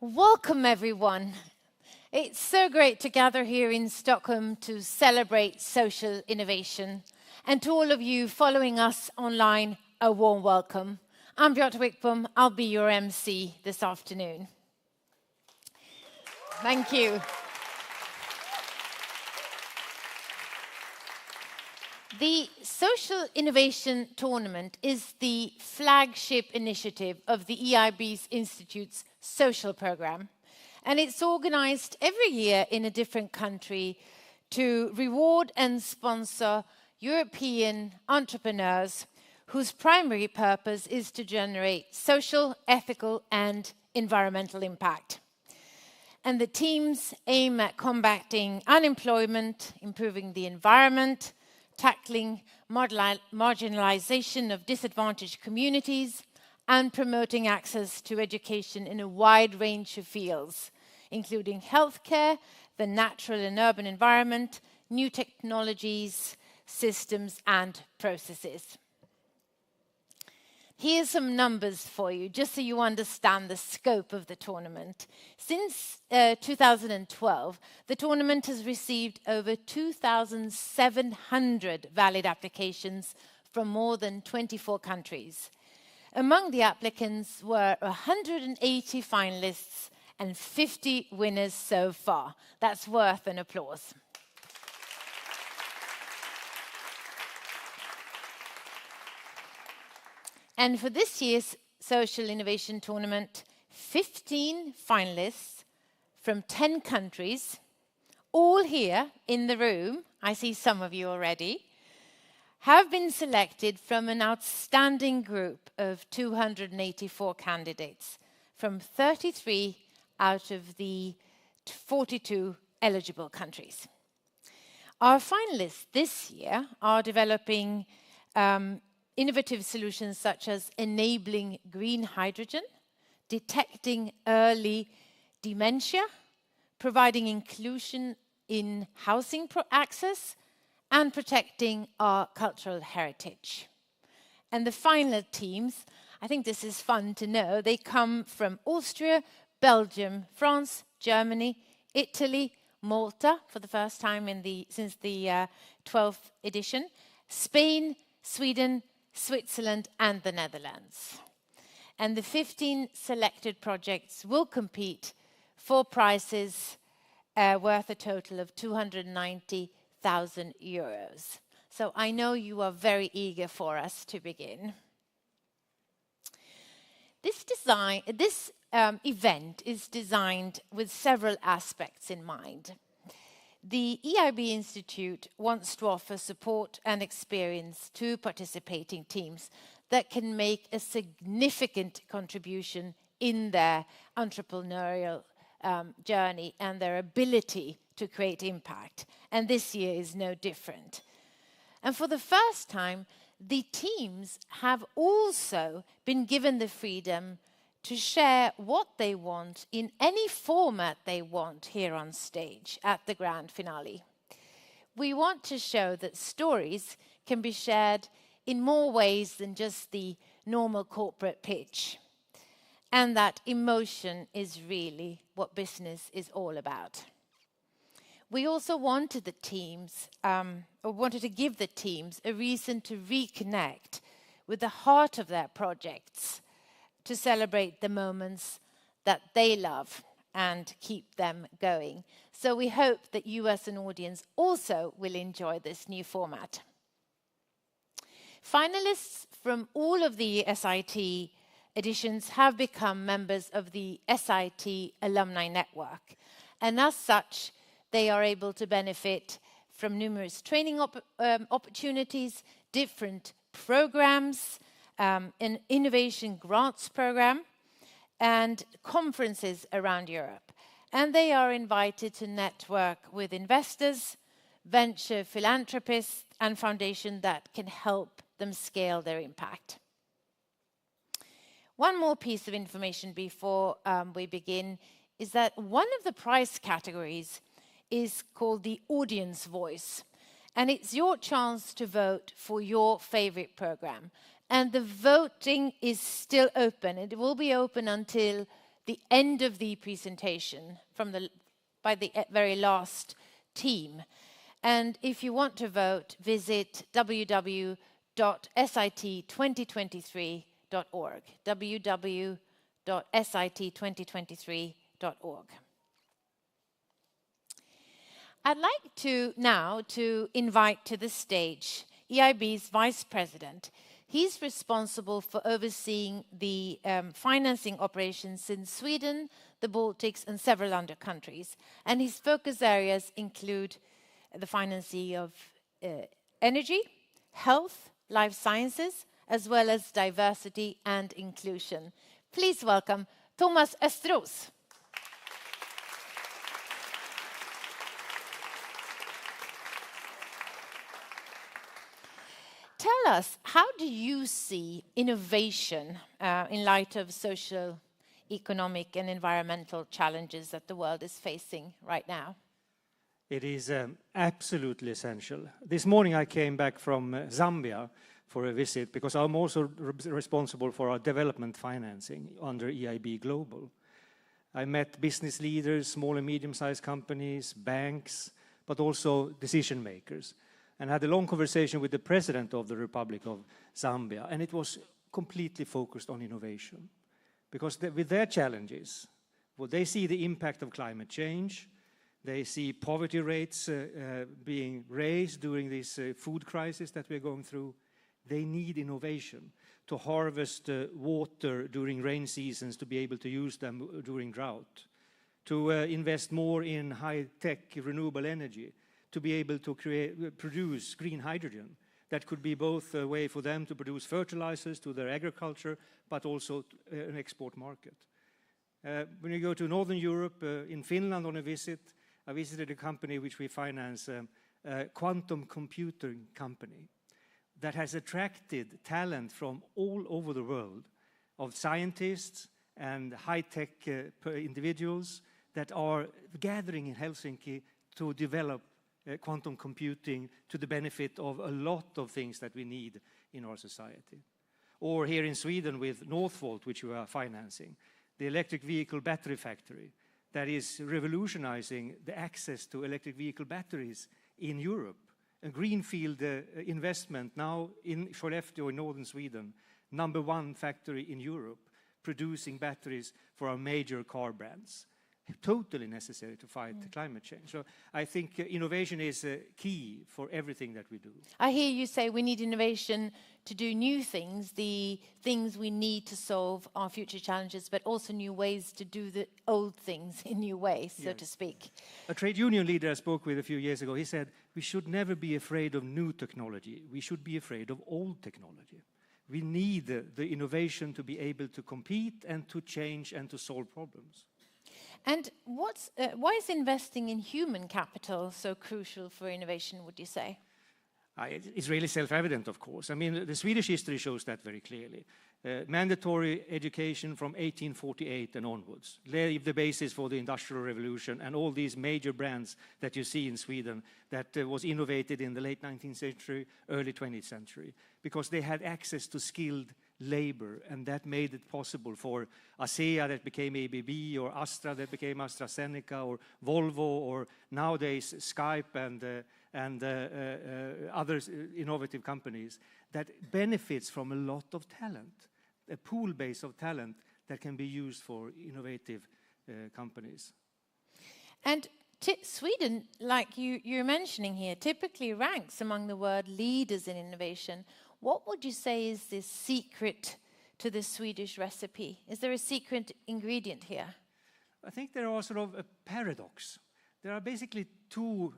Welcome, everyone. It's so great to gather here in Stockholm to celebrate social innovation. And to all of you following us online, a warm welcome. I'm Beata Wickbom. I'll be your MC this afternoon. Thank you. The Social Innovation Tournament is the flagship initiative of the EIB's Institute's social program. And it's organized every year in a different country to reward and sponsor European entrepreneurs whose primary purpose is to generate social, ethical, and environmental impact. And the teams aim at combating unemployment, improving the environment, tackling marginalization of disadvantaged communities, and promoting access to education in a wide range of fields, including healthcare, the natural and urban environment, new technologies, systems, and processes. Here's some numbers for you, just so you understand the scope of the tournament. Since 2012, the tournament has received over 2,700 valid applications from more than 24 countries. Among the applicants were 180 finalists and 50 winners so far. That's worth an applause. And for this year's Social Innovation Tournament, 15 finalists from 10 countries, all here in the room, I see some of you already, have been selected from an outstanding group of 284 candidates from 33 out of the 42 eligible countries. Our finalists this year are developing innovative solutions such as enabling green hydrogen, detecting early dementia, providing inclusion in housing access, and protecting our cultural heritage. And the final teams, I think this is fun to know, they come from Austria, Belgium, France, Germany, Italy, Malta for the first time since the 12th edition, Spain, Sweden, Switzerland, and the Netherlands. And the 15 selected projects will compete for prizes worth a total of 290,000 euros. So I know you are very eager for us to begin. This event is designed with several aspects in mind. The EIB Institute wants to offer support and experience to participating teams that can make a significant contribution in their entrepreneurial journey and their ability to create impact. And this year is no different. And for the first time, the teams have also been given the freedom to share what they want in any format they want here on stage at the grand finale. We want to show that stories can be shared in more ways than just the normal corporate pitch, and that emotion is really what business is all about. We also wanted wanted to give the teams a reason to reconnect with the heart of their projects, to celebrate the moments that they love and keep them going. So we hope that you as an audience also will enjoy this new format. Finalists from all of the SIT editions have become members of the SIT Alumni Network. And as such, they are able to benefit from numerous training opportunities, different programs, an innovation grants program, and conferences around Europe. And they are invited to network with investors, venture philanthropists, and foundations that can help them scale their impact. One more piece of information before we begin is that one of the prize categories is called the Audience Voice. And it's your chance to vote for your favorite program. And the voting is still open. It will be open until the end of the presentation by the very last team. And if you want to vote, visit www.sit2023.org. www.sit2023.org. I'd like to now invite to the stage EIB's Vice President. He's responsible for overseeing the financing operations in Sweden, the Baltics, and several other countries. And his focus areas include the financing of energy, health, life sciences, as well as diversity and inclusion. Please welcome Thomas Östros. Tell us, how do you see innovation in light of social, economic, and environmental challenges that the world is facing right now? It is absolutely essential. This morning I came back from Zambia for a visit because I'm also responsible for our development financing under EIB Global. I met business leaders, small and medium-sized companies, banks, but also decision makers, and had a long conversation with the president of the Republic of Zambia, and it was completely focused on innovation. Because with their challenges, well, they see the impact of climate change, they see poverty rates being raised during this food crisis that we're going through. They need innovation to harvest water during rain seasons, to be able to use them during drought, to invest more in high-tech renewable energy, to be able to produce green hydrogen. That could be both a way for them to produce fertilizers to their agriculture, but also an export market. When you go to Northern Europe, in Finland on a visit, I visited a company which we finance, a quantum computing company that has attracted talent from all over the world of scientists and high-tech individuals that are gathering in Helsinki to develop quantum computing to the benefit of a lot of things that we need in our society. Or here in Sweden with Northvolt, which we are financing, the electric vehicle battery factory that is revolutionizing the access to electric vehicle batteries in Europe. A greenfield investment now in Skellefteå in northern Sweden, #1 factory in Europe, producing batteries for our major car brands. Totally necessary to fight climate change. So I think innovation is key for everything that we do. I hear you say we need innovation to do new things, the things we need to solve our future challenges, but also new ways to do the old things in new ways, so to speak. A trade union leader I spoke with a few years ago, he said, we should never be afraid of new technology. We should be afraid of old technology. We need the innovation to be able to compete and to change and to solve problems. And why is investing in human capital so crucial for innovation, would you say? It's really self-evident, of course. I mean, the Swedish history shows that very clearly. Mandatory education from 1848 and onwards laid the basis for the Industrial Revolution and all these major brands that you see in Sweden that was innovated in the late 19th century, early 20th century, because they had access to skilled labor, and that made it possible for ASEA that became ABB, or Astra that became AstraZeneca, or Volvo, or nowadays Skype and other innovative companies that benefits from a lot of talent, a pool base of talent that can be used for innovative companies. And Sweden, like you're mentioning here, typically ranks among the world leaders in innovation. What would you say is the secret to the Swedish recipe? Is there a secret ingredient here? I think there are sort of a paradox. There are basically two,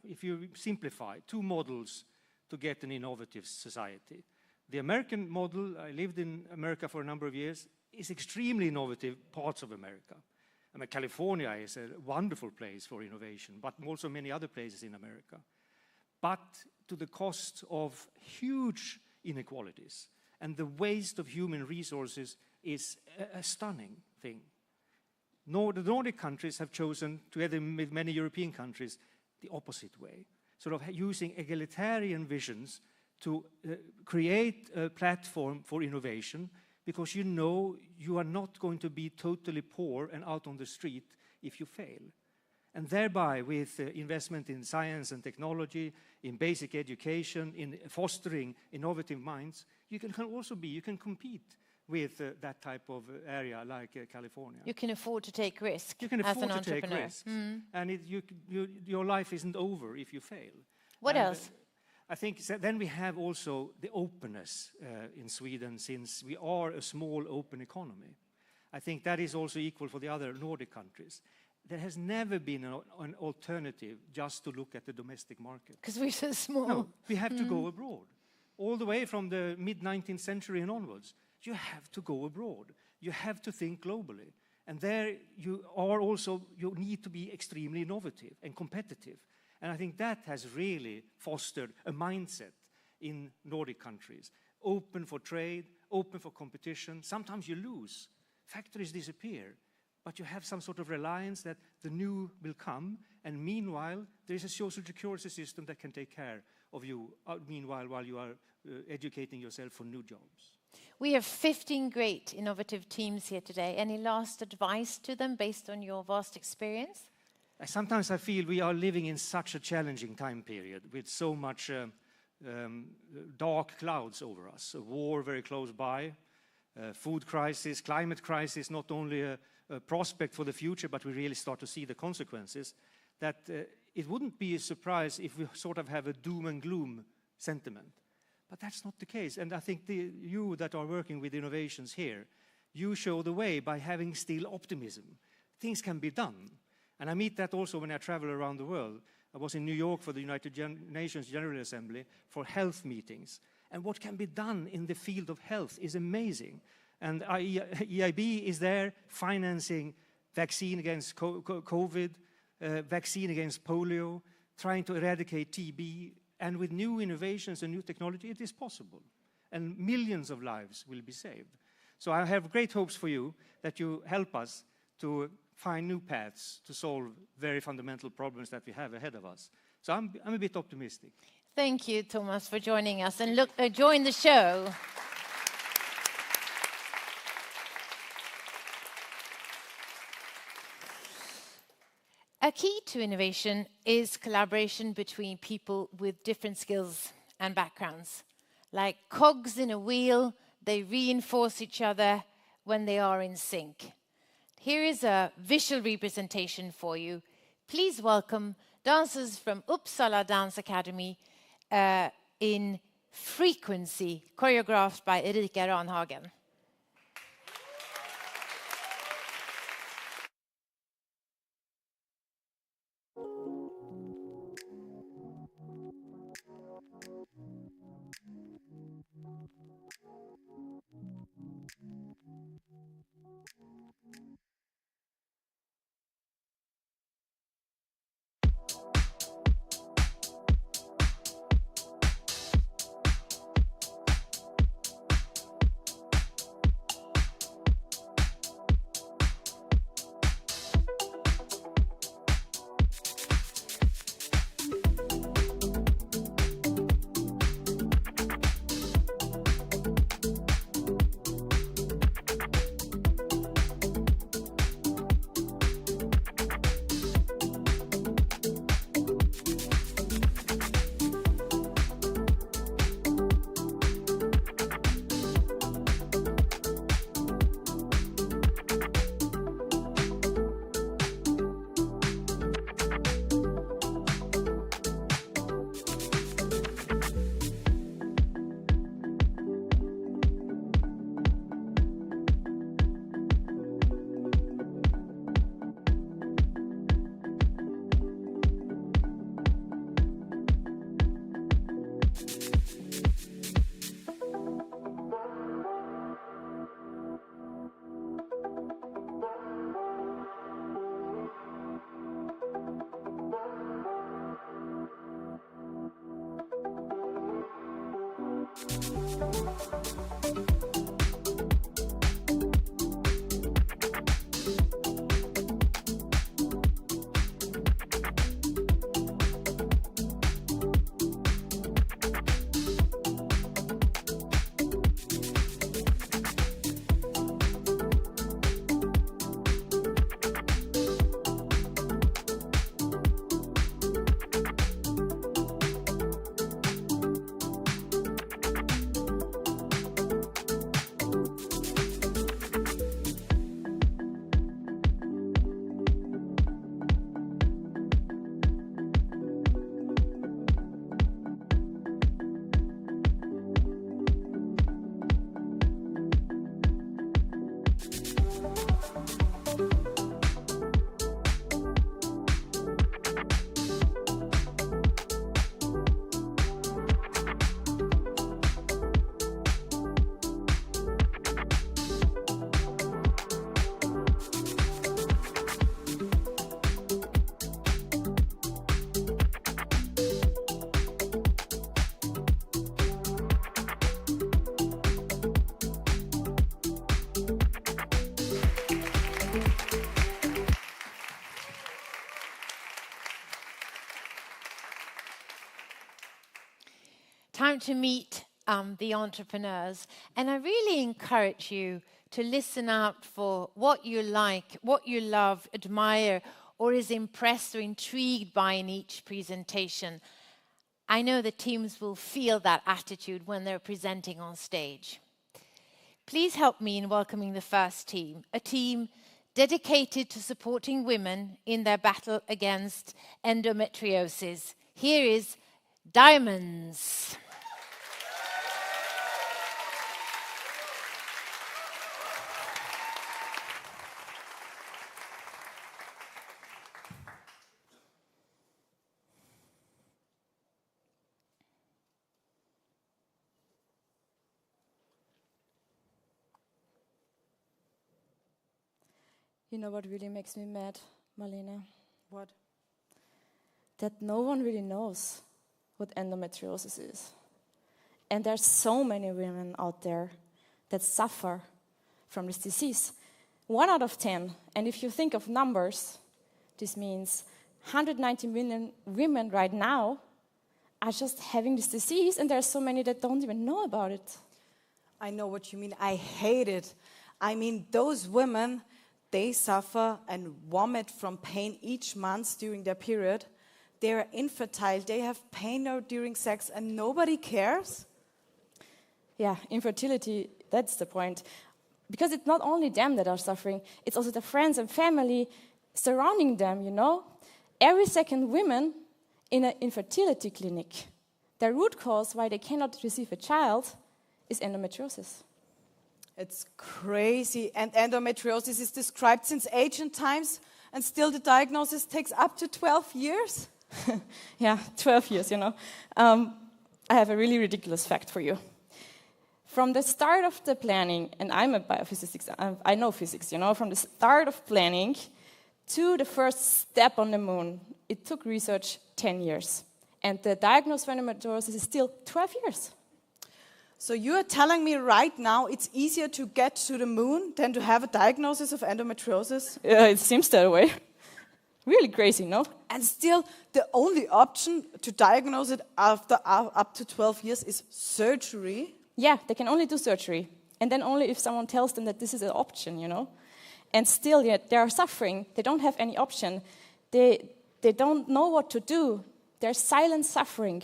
if you simplify, two models to get an innovative society. The American model, I lived in America for a number of years, is extremely innovative parts of America. I mean, California is a wonderful place for innovation, but also many other places in America. But to the cost of huge inequalities, and the waste of human resources is a stunning thing. The Nordic countries have chosen, together with many European countries, the opposite way, sort of using egalitarian visions to create a platform for innovation, because you know you are not going to be totally poor and out on the street if you fail. And thereby, with investment in science and technology, in basic education, in fostering innovative minds, you can compete with that type of area like California. You can afford to take risk. You can afford to take risks. Mm. And your life isn't over if you fail. What else? I think then we have also the openness in Sweden, since we are a small open economy. I think that is also equal for the other Nordic countries. There has never been an alternative just to look at the domestic market. Because we're so small. No, we have to go abroad. All the way from the mid-19th century and onwards, you have to go abroad. You have to think globally. And there you need to be extremely innovative and competitive. And I think that has really fostered a mindset in Nordic countries. Open for trade, open for competition. Sometimes you lose. Factories disappear. But you have some sort of reliance that the new will come. And meanwhile, there is a social security system that can take care of you, meanwhile, while you are educating yourself for new jobs. We have 15 great innovative teams here today. Any last advice to them based on your vast experience? Sometimes I feel we are living in such a challenging time period with so much dark clouds over us. A war very close by, food crisis, climate crisis, not only a prospect for the future, but we really start to see the consequences, that it wouldn't be a surprise if we sort of have a doom and gloom sentiment. But that's not the case. And I think you that are working with innovations here, you show the way by having still optimism. Things can be done. And I meet that also when I travel around the world. I was in New York for the United Nations General Assembly for health meetings. And what can be done in the field of health is amazing. And EIB is there financing vaccine against COVID, vaccine against polio, trying to eradicate TB. And with new innovations and new technology, it is possible. And millions of lives will be saved. So I have great hopes for you that you help us to find new paths to solve very fundamental problems that we have ahead of us. So I'm a bit optimistic. Thank you, Thomas, for joining us. And join the show. A key to innovation is collaboration between people with different skills and backgrounds. Like cogs in a wheel, they reinforce each other when they are in sync. Here is a visual representation for you. Please welcome dancers from Uppsala Dance Academy in Frequency, choreographed by Erika Ranhagen. Time to meet the entrepreneurs. And I really encourage you to listen out for what you like, what you love, admire, or is impressed or intrigued by in each presentation. I know the teams will feel that attitude when they're presenting on stage. Please help me in welcoming the first team, a team dedicated to supporting women in their battle against endometriosis. Here is Diamonds. You know what really makes me mad, Marlene? What? That no one really knows what endometriosis is. And there's so many women out there that suffer from this disease. 1 out of 10. And if you think of numbers, this means 190 million women right now are just having this disease, and there's so many that don't even know about it. I know what you mean. I hate it. I mean, those women, they suffer and vomit from pain each month during their period. They are infertile. They have pain during sex, and nobody cares. Yeah, infertility, that's the point. Because it's not only them that are suffering, it's also the friends and family surrounding them, you know. Every second woman in an infertility clinic, the root cause why they cannot receive a child is endometriosis. It's crazy. And endometriosis is described since ancient times, and still the diagnosis takes up to 12 years. Yeah, 12 years, you know. I have a really ridiculous fact for you. From the start of the planning, and I'm a biophysicist, I know physics, you know, from the start of planning to the first step on the moon, it took research 10 years. And the diagnosis for endometriosis is still 12 years. So you are telling me right now it's easier to get to the moon than to have a diagnosis of endometriosis? It seems that way. Really crazy, no? And still, the only option to diagnose it after up to 12 years is surgery? Yeah, they can only do surgery. And then only if someone tells them that this is an option, you know? And still, yet, they are suffering. They don't have any option. They don't know what to do. They're silent suffering.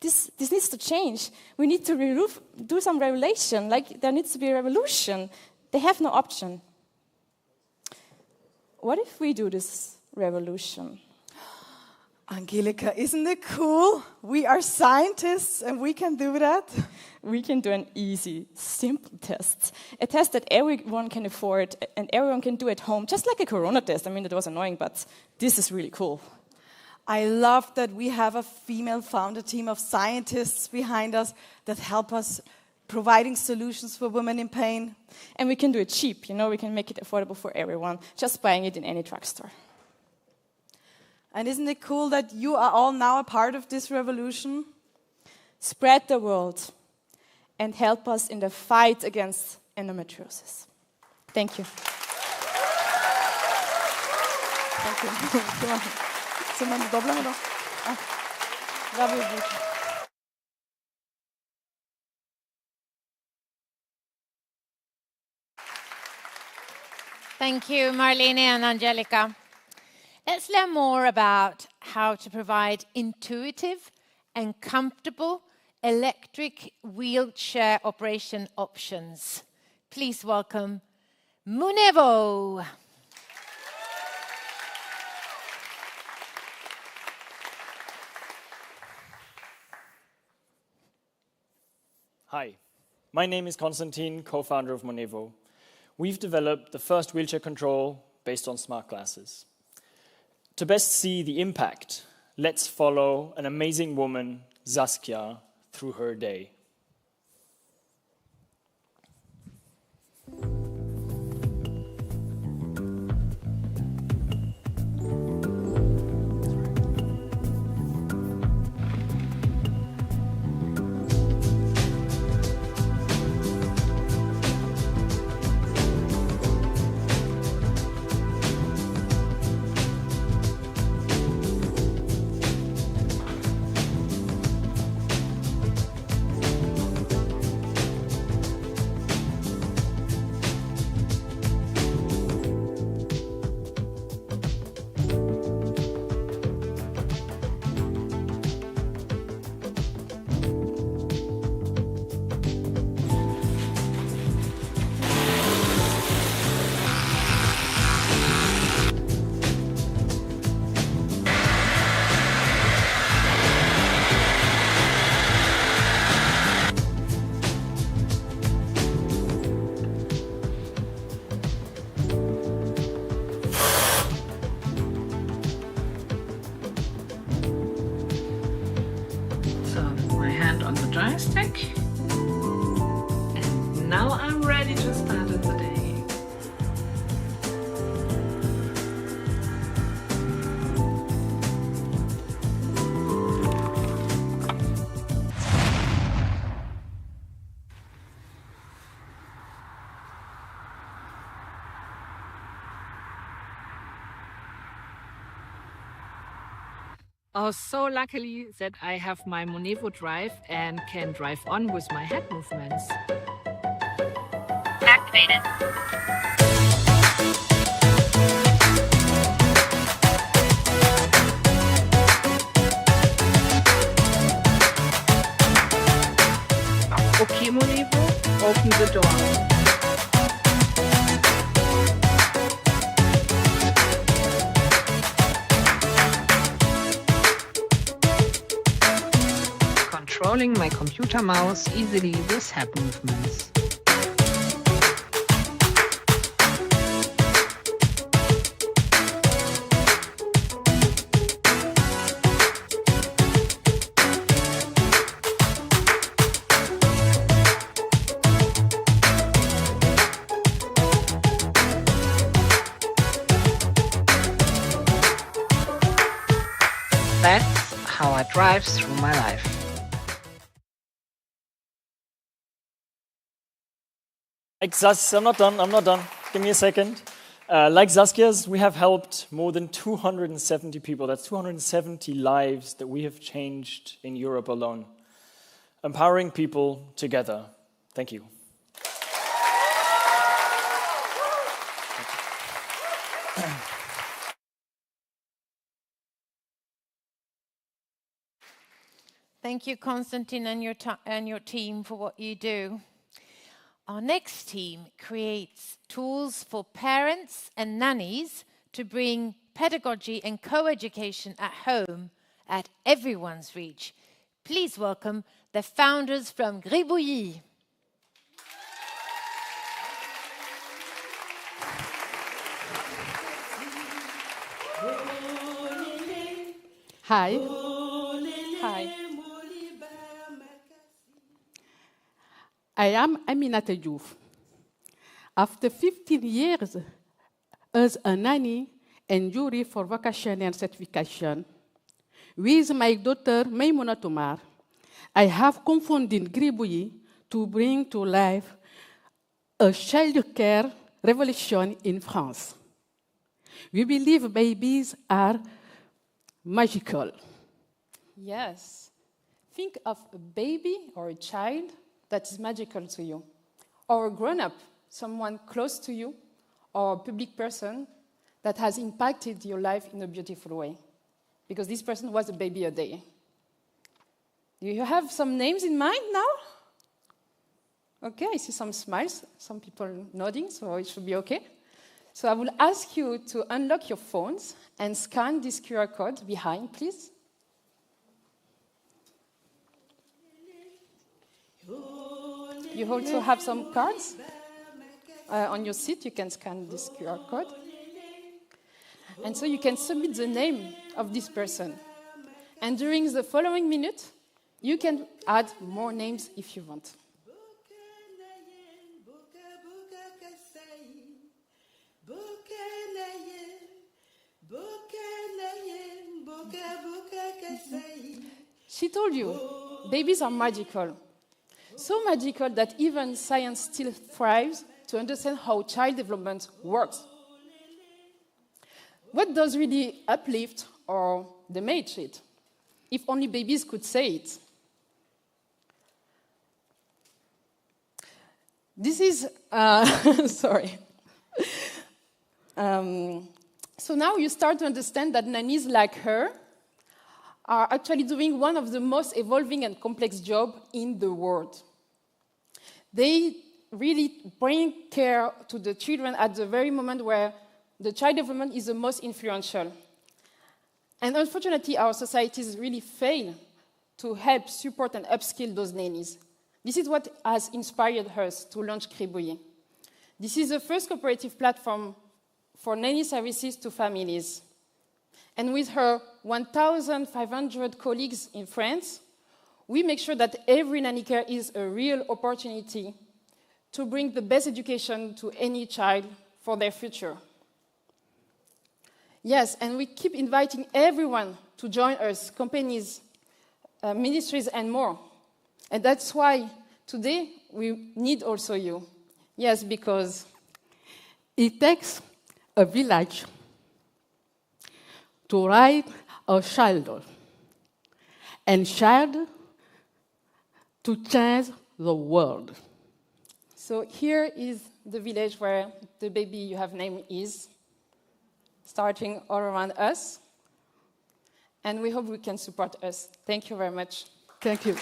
This needs to change. We need to do some revelation. Like, there needs to be a revolution. They have no option. What if we do this revolution? Angelika, isn't it cool? We are scientists and we can do that. We can do an easy, simple test. A test that everyone can afford and everyone can do at home, just like a corona test. I mean, it was annoying, but this is really cool. I love that we have a female-founded team of scientists behind us that help us providing solutions for women in pain. And we can do it cheap, you know, we can make it affordable for everyone, just buying it in any drugstore. And isn't it cool that you are all now a part of this revolution? Spread the word. and help us in the fight against endometriosis. Thank you. Thank you. Zullen we dobbelen nog? Dat wil ik. Thank you, Marlene and Angelica. Let's learn more about how to provide intuitive and comfortable electric wheelchair operation options. Please welcome Munevo. Hi, my name is Konstantin, co-founder of Munevo. We've developed the first wheelchair control based on smart glasses. To best see the impact, let's follow an amazing woman, Saskia, through her day. On the joystick, and now I'm ready to start in the day. Oh, so luckily that I have my Munevo drive and can drive on with my head movements. Activated. Okay, Munevo, open the door. Controlling my computer mouse easily with head movements. That's how I drive through my life. I'm not done. Give me a second. Like Saskia's, we have helped more than 270 people. That's 270 lives that we have changed in Europe alone. Empowering people together. Thank you. Thank you, Konstantin, and your team for what you do. Our next team creates tools for parents and nannies to bring pedagogy and co-education at home at everyone's reach. Please welcome the founders from Gribouillis. Hi. Hi. I am Aminata Diouf. After 15 years as a nanny and jury for vocational certification, with my daughter Maimouna Toumar, I have co-founded Gribouillis to bring to life a child care revolution in France. We believe babies are magical. Yes. Think of a baby or a child that is magical to you, or a grown-up, someone close to you, or a public person that has impacted your life in a beautiful way. Because this person was a baby a day. Do you have some names in mind now? Okay, I see some smiles, some people nodding, so it should be okay. So I will ask you to unlock your phones and scan this QR code behind, please. You also have some cards on your seat. You can scan this QR code. And so you can submit the name of this person. And during the following minute, you can add more names if you want. She told you, babies are magical. So magical that even science still thrives to understand how child development works. What does really uplift or damage it? If only babies could say it. This is, sorry. So now you start to understand that nannies like her are actually doing one of the most evolving and complex jobs in the world. They really bring care to the children at the very moment where the child development is the most influential. And unfortunately, our societies really fail to help support and upskill those nannies. This is what has inspired us to launch Clippery. This is the first cooperative platform for nanny services to families. And with her 1,500 colleagues in France, we make sure that every nanny care is a real opportunity to bring the best education to any child for their future. Yes, and we keep inviting everyone to join us, companies, ministries, and more. And that's why today we need also you. Yes, because it takes a village to raise a child, and child to change the world. So here is the village where the baby you have named is, starting all around us. And we hope we can support us. Thank you very much. Thank you.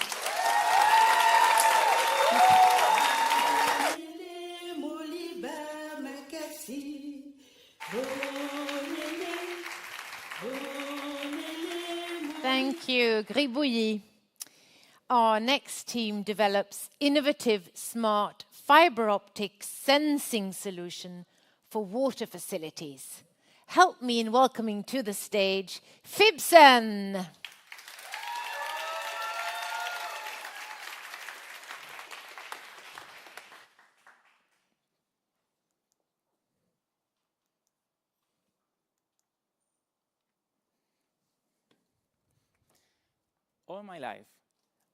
Thank you, Gribouilly. Our next team develops innovative, smart fiber optic sensing solution for water facilities. Help me in welcoming to the stage Fibson. All my life,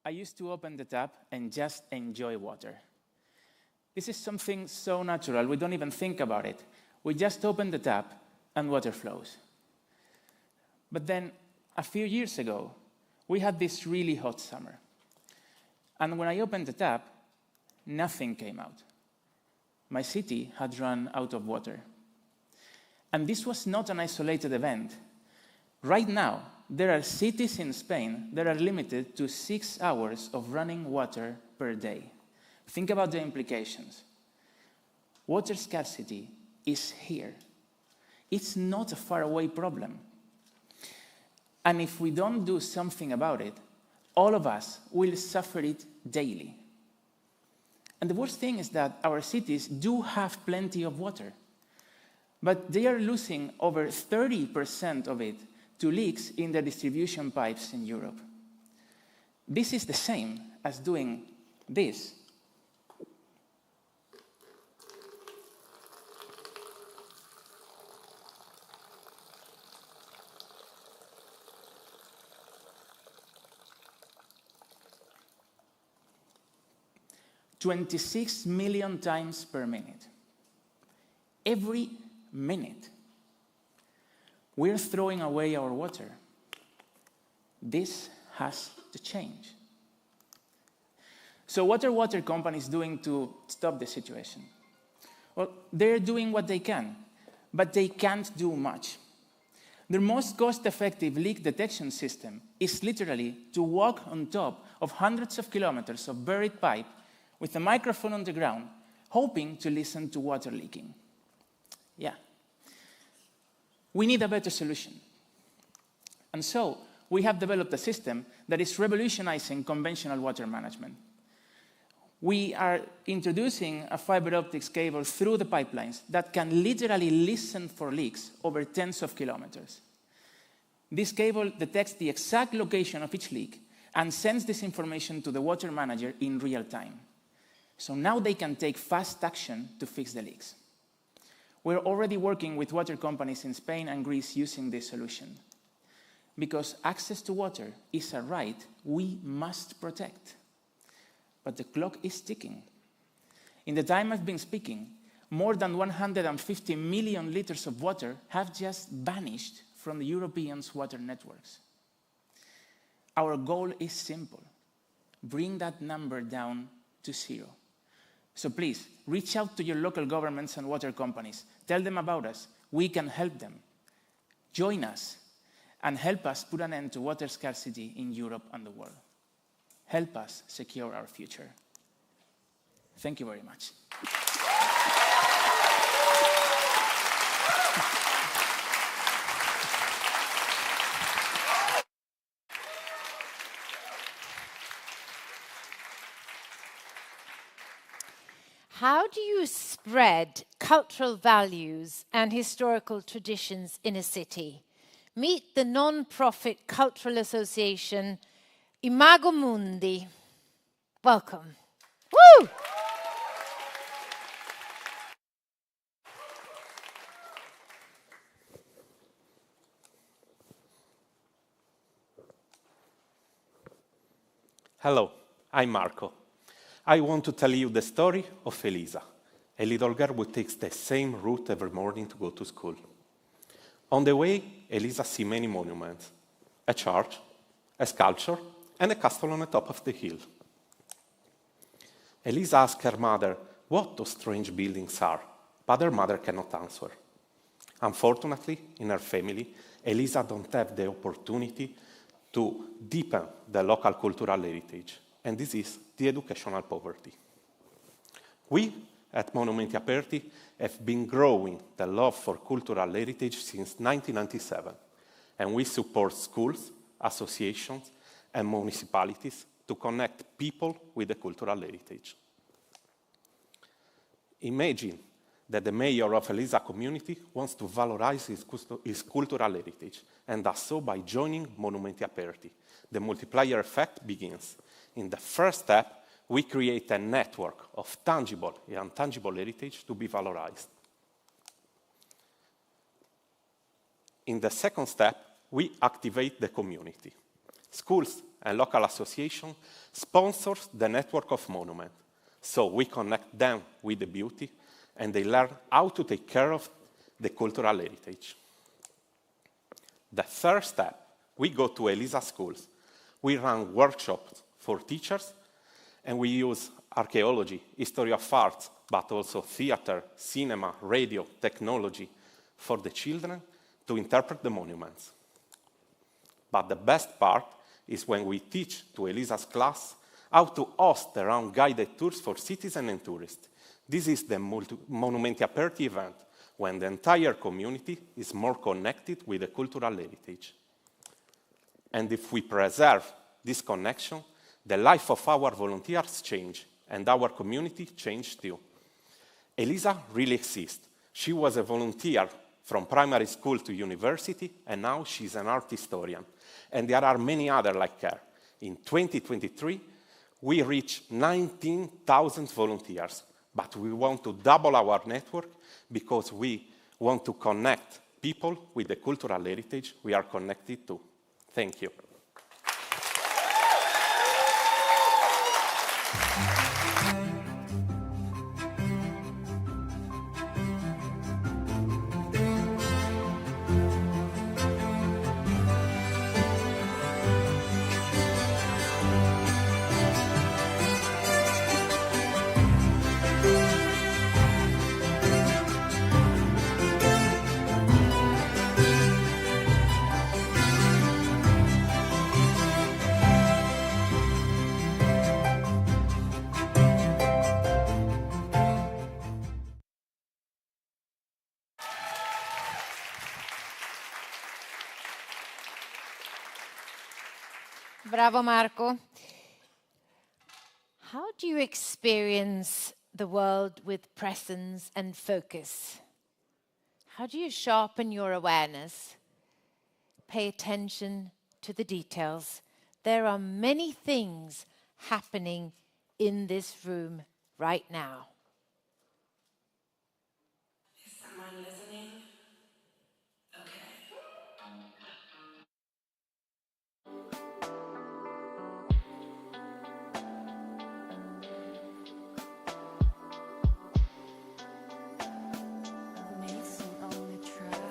I used to open the tap and just enjoy water. This is something so natural, we don't even think about it. We just open the tap and water flows. But then, a few years ago, we had this really hot summer. And when I opened the tap, nothing came out. My city had run out of water. And this was not an isolated event. Right now, there are cities in Spain that are limited to 6 hours of running water per day. Think about the implications. Water scarcity is here. It's not a faraway problem. And if we don't do something about it, all of us will suffer it daily. And the worst thing is that our cities do have plenty of water, but they are losing over 30% of it to leaks in the distribution pipes in Europe. This is the same as doing this. 26 million times per minute. Every minute. We're throwing away our water. This has to change. So what are water companies doing to stop the situation? Well, they're doing what they can, but they can't do much. Their most cost-effective leak detection system is literally to walk on top of hundreds of kilometers of buried pipe with a microphone on the ground, hoping to listen to water leaking. Yeah. We need a better solution. And so, we have developed a system that is revolutionizing conventional water management. We are introducing a fiber optics cable through the pipelines that can literally listen for leaks over tens of kilometers. This cable detects the exact location of each leak and sends this information to the water manager in real time. So now they can take fast action to fix the leaks. We're already working with water companies in Spain and Greece using this solution. Because access to water is a right we must protect. But the clock is ticking. In the time I've been speaking, more than 150 million liters of water have just vanished from the Europeans' water networks. Our goal is simple. Bring that number down to 0. So please, reach out to your local governments and water companies. Tell them about us. We can help them. Join us and help us put an end to water scarcity in Europe and the world. Help us secure our future. Thank you very much. How do you spread cultural values and historical traditions in a city? Meet the non-profit cultural association Imago Mundi. Welcome. Woo! Hello, I'm Marco. I want to tell you the story of Elisa, a little girl who takes the same route every morning to go to school. On the way, Elisa sees many monuments, a church, a sculpture, and a castle on the top of the hill. Elisa asks her mother what those strange buildings are, but her mother cannot answer. Unfortunately, in her family, Elisa don't have the opportunity to deepen the local cultural heritage, and this is the educational poverty. We, at Monumenti Aperti, have been growing the love for cultural heritage since 1997, and we support schools, associations, and municipalities to connect people with the cultural heritage. Imagine that the mayor of Elisa community wants to valorize his cultural heritage, and does so by joining Monumenti Aperti. The multiplier effect begins. In the first step, we create a network of tangible and intangible heritage to be valorized. In the second step, we activate the community. Schools and local associations sponsor the network of monuments, so we connect them with the beauty, and they learn how to take care of the cultural heritage. The third step, we go to Elisa schools. We run workshops for teachers, and we use archaeology, history of art, but also theater, cinema, radio, technology for the children to interpret the monuments. But the best part is when we teach to Elisa's class how to host their own guided tours for citizens and tourists. This is the Monumenti Aperti event, when the entire community is more connected with the cultural heritage. And if we preserve this connection, the life of our volunteers change, and our community changed too. Elisa really exists. She was a volunteer from primary school to university, and now she's an art historian. And there are many others like her. In 2023, we reached 19,000 volunteers, but we want to double our network because we want to connect people with the cultural heritage we are connected to. Thank you. Bravo, Marco. How do you experience the world with presence and focus? How do you sharpen your awareness? Pay attention to the details. There are many things happening in this room right now. Is someone listening? Okay. Mason on the track.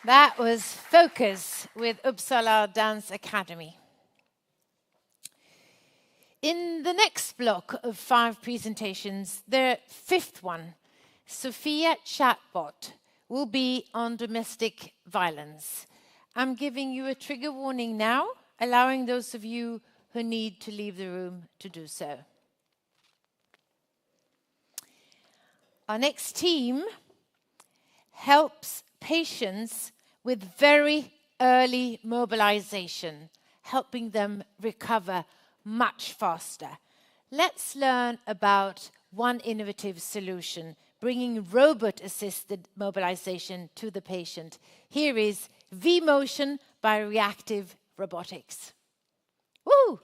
That was Focus with Uppsala Dance Academy. In the next block of 5 presentations, the 5th one, Sophia Chatbot, will be on domestic violence. I'm giving you a trigger warning now, allowing those of you who need to leave the room to do so. Our next team helps patients with very early mobilization, helping them recover much faster. Let's learn about one innovative solution, bringing robot-assisted mobilization to the patient. Here is V-Motion by Reactive Robotics. Woo!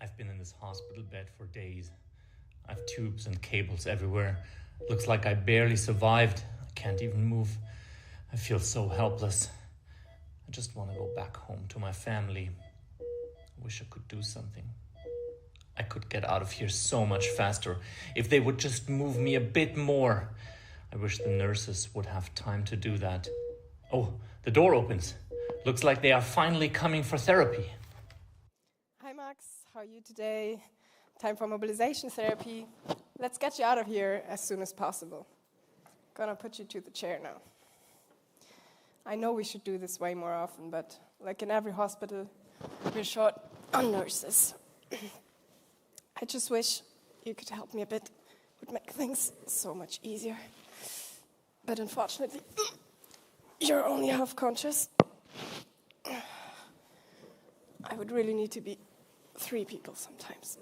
I've been in this hospital bed for days. I've tubes and cables everywhere. Looks like I barely survived. I can't even move. I feel so helpless. I just want to go back home to my family. I wish I could do something. I could get out of here so much faster if they would just move me a bit more. I wish the nurses would have time to do that. Oh, the door opens. Looks like they are finally coming for therapy. Hi Max, how are you today? time for mobilization therapy. Let's get you out of here as soon as possible. Gonna put you to the chair now. I know we should do this way more often, but like in every hospital, we're short on nurses. I just wish you could help me a bit. It would make things so much easier. But unfortunately, you're only half conscious. I would really need to be 3 people sometimes.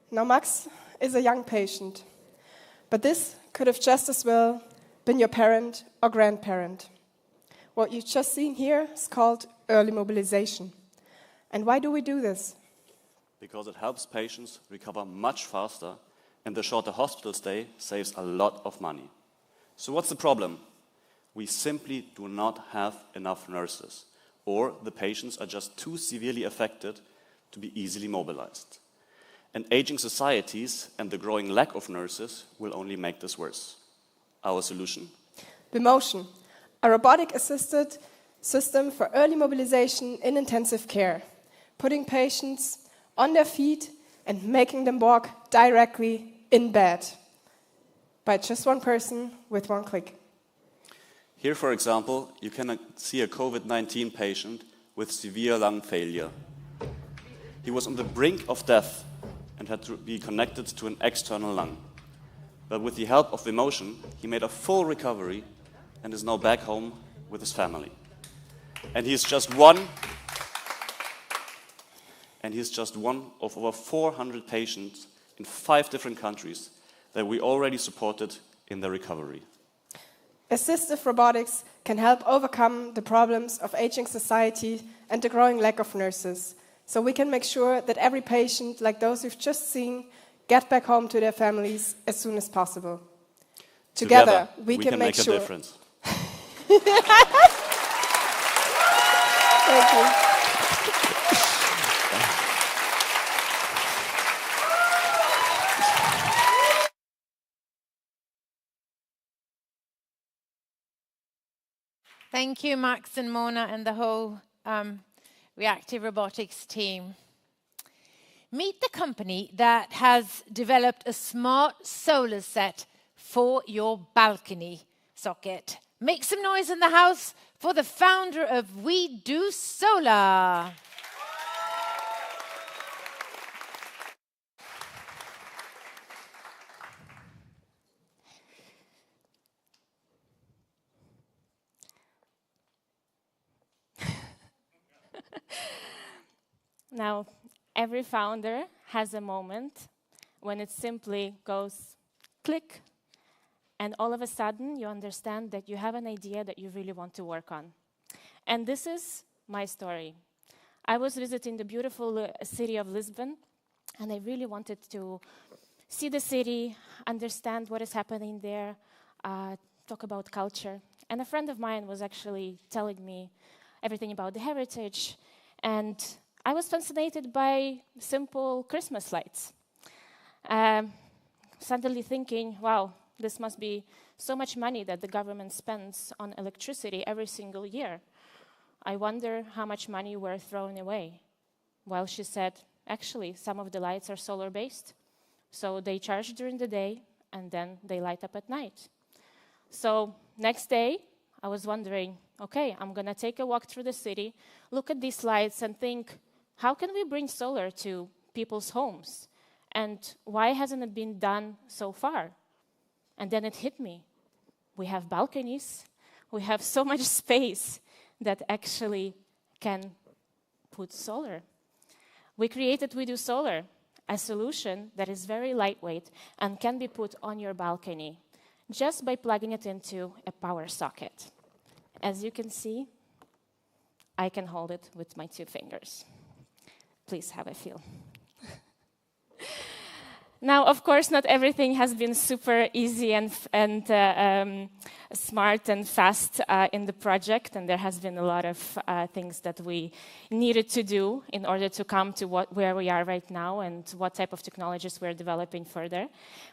Now, Max is a young patient, but this could have just as well been your parent or grandparent. What you've just seen here is called early mobilization. And why do we do this? Because it helps patients recover much faster, and the shorter hospital stay saves a lot of money. So what's the problem? We simply do not have enough nurses, or the patients are just too severely affected to be easily mobilized. And aging societies and the growing lack of nurses will only make this worse. Our solution? Bimotion, a robotic-assisted system for early mobilization in intensive care, putting patients on their feet and making them walk directly in bed by just one person with one click. Here, for example, you can see a COVID-19 patient with severe lung failure. He was on the brink of death and had to be connected to an external lung. But with the help of Vimotion, he made a full recovery and is now back home with his family. And he's just one of over 400 patients in 5 different countries that we already supported in their recovery. Assistive robotics can help overcome the problems of aging society and the growing lack of nurses. So we can make sure that every patient, like those you've just seen, get back home to their families as soon as possible. Together we can make sure. A difference. Thank you. Thank you, Max and Mona and the whole Reactive Robotics team. Meet the company that has developed a smart solar set for your balcony socket. Make some noise in the house for the founder of We Do Solar. Now, every founder has a moment when it simply goes click, and all of a sudden you understand that you have an idea that you really want to work on. And this is my story. I was visiting the beautiful city of Lisbon, and I really wanted to see the city, understand what is happening there, talk about culture. And a friend of mine was actually telling me everything about the heritage, and I was fascinated by simple Christmas lights. Suddenly thinking, wow, this must be so much money that the government spends on electricity every single year. I wonder how much money we're throwing away. Well, she said, actually, some of the lights are solar-based. So they charge during the day, and then they light up at night. So next day, I was wondering, okay, I'm going to take a walk through the city, look at these lights, and think, how can we bring solar to people's homes? And why hasn't it been done so far? And then it hit me. We have balconies. We have so much space that actually can put solar. We created We Do Solar, a solution that is very lightweight and can be put on your balcony just by plugging it into a power socket. As you can see, I can hold it with my 2 fingers. Please have a feel. Now, of course, not everything has been super easy and smart and fast in the project, and there has been a lot of things that we needed to do in order to come to where we are right now and what type of technologies we're developing further.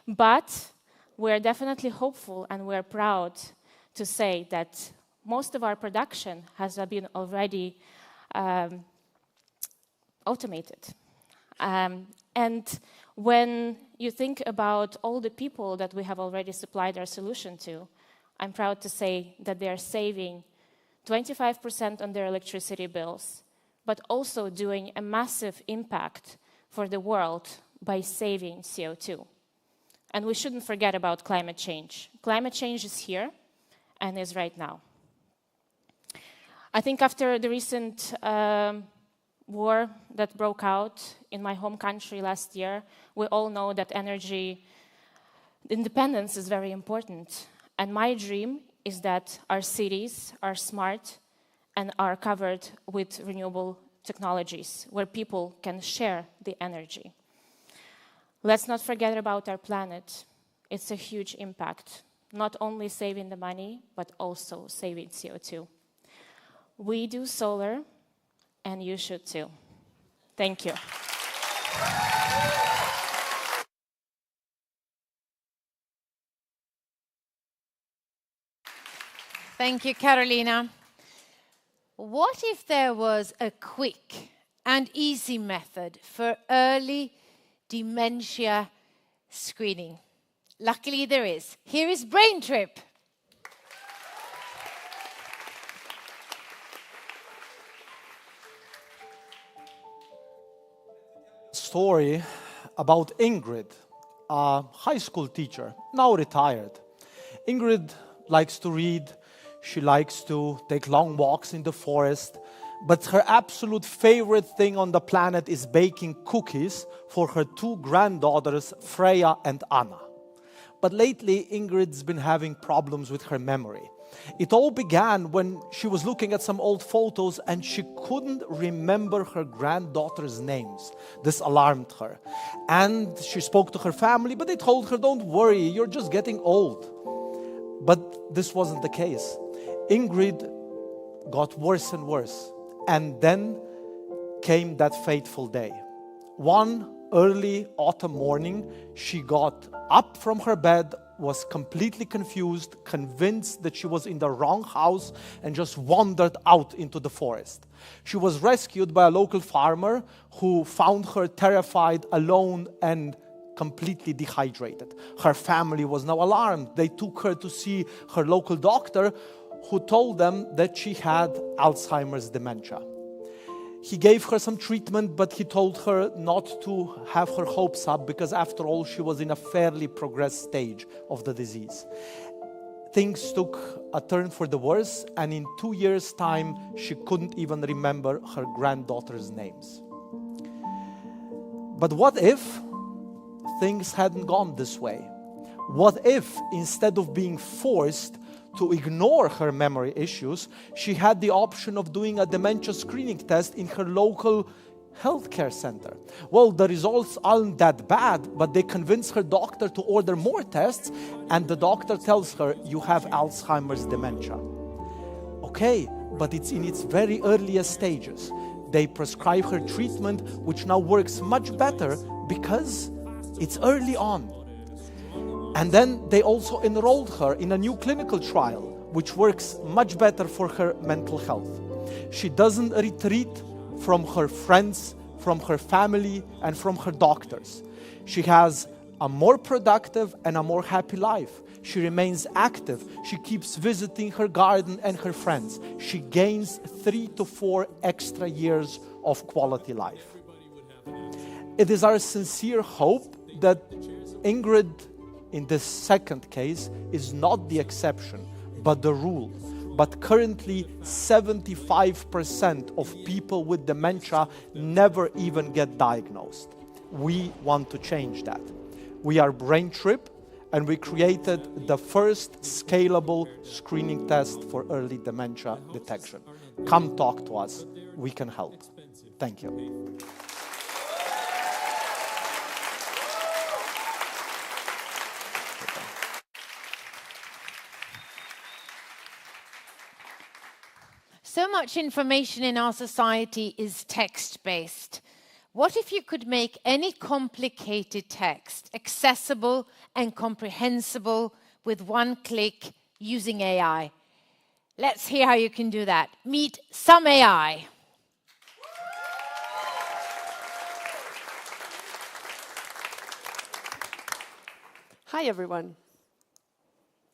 But we're definitely hopeful, and we're proud to say that most of our production has been already automated. And when you think about all the people that we have already supplied our solution to, I'm proud to say that they are saving 25% on their electricity bills, but also doing a massive impact for the world by saving CO2. And we shouldn't forget about climate change. Climate change is here and is right now. I think after the recent war that broke out in my home country last year, we all know that energy independence is very important. And my dream is that our cities are smart and are covered with renewable technologies where people can share the energy. Let's not forget about our planet. It's a huge impact, not only saving the money, but also saving CO2. We do solar, and you should too. Thank you. Thank you, Carolina. What if there was a quick and easy method for early dementia screening? Luckily, there is. Here is Brain Trip. Story about Ingrid, a high school teacher, now retired. Ingrid likes to read, she likes to take long walks in the forest, but her absolute favorite thing on the planet is baking cookies for her two granddaughters, Freya and Anna. But lately, Ingrid's been having problems with her memory. It all began when she was looking at some old photos and she couldn't remember her granddaughters' names. This alarmed her. And she spoke to her family, but they told her, don't worry, you're just getting old. But this wasn't the case. Ingrid got worse and worse. And then came that fateful day. One early autumn morning, she got up from her bed, was completely confused, convinced that she was in the wrong house, and just wandered out into the forest. She was rescued by a local farmer who found her terrified, alone, and completely dehydrated. Her family was now alarmed. They took her to see her local doctor, who told them that she had Alzheimer's dementia. He gave her some treatment, but he told her not to have her hopes up because after all, she was in a fairly progressed stage of the disease. Things took a turn for the worse, and in 2 years' time, she couldn't even remember her granddaughters' names. But what if things hadn't gone this way? What if, instead of being forced to ignore her memory issues, she had the option of doing a dementia screening test in her local healthcare center? Well, the results aren't that bad, but they convince her doctor to order more tests, and the doctor tells her, you have Alzheimer's dementia. Okay, but it's in its very earliest stages. They prescribe her treatment, which now works much better because it's early on. And then they also enrolled her in a new clinical trial, which works much better for her mental health. She doesn't retreat from her friends, from her family, and from her doctors. She has a more productive and a more happy life. She remains active. She keeps visiting her garden and her friends. She gains 3 to 4 extra years of quality life. It is our sincere hope that Ingrid, in this second case, is not the exception, but the rule. But currently, 75% of people with dementia never even get diagnosed. We want to change that. We are Brain Trip, and we created the first scalable screening test for early dementia detection. Come talk to us. We can help. Thank you. So much information in our society is text-based. What if you could make any complicated text accessible and comprehensible with one click using AI? Let's hear how you can do that. Meet some AI. Hi, everyone.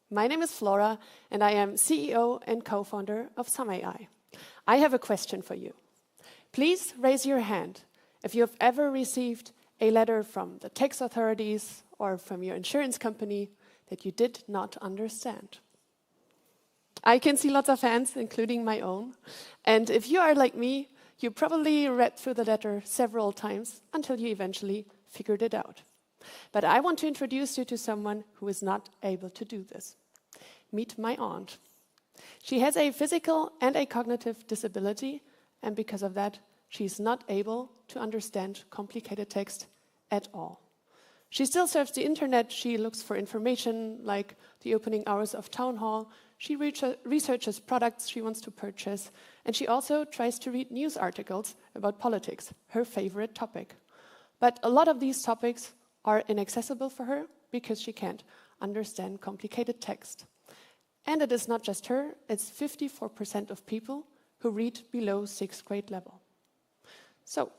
My name is Flora, and I am CEO and co-founder of SomeAI. I have a question for you. Please raise your hand if you have ever received a letter from the tax authorities or from your insurance company that you did not understand. I can see lots of hands, including my own. And if you are like me, you probably read through the letter several times until you eventually figured it out. But I want to introduce you to someone who is not able to do this. Meet my aunt. She has a physical and a cognitive disability, and because of that, she's not able to understand complicated text at all. She still surfs the internet. She looks for information like the opening hours of town hall. She researches products she wants to purchase, and she also tries to read news articles about politics, her favorite topic. But a lot of these topics are inaccessible for her because she can't understand complicated text. And it is not just her, it's 54% of people who read below 6th grade level. So,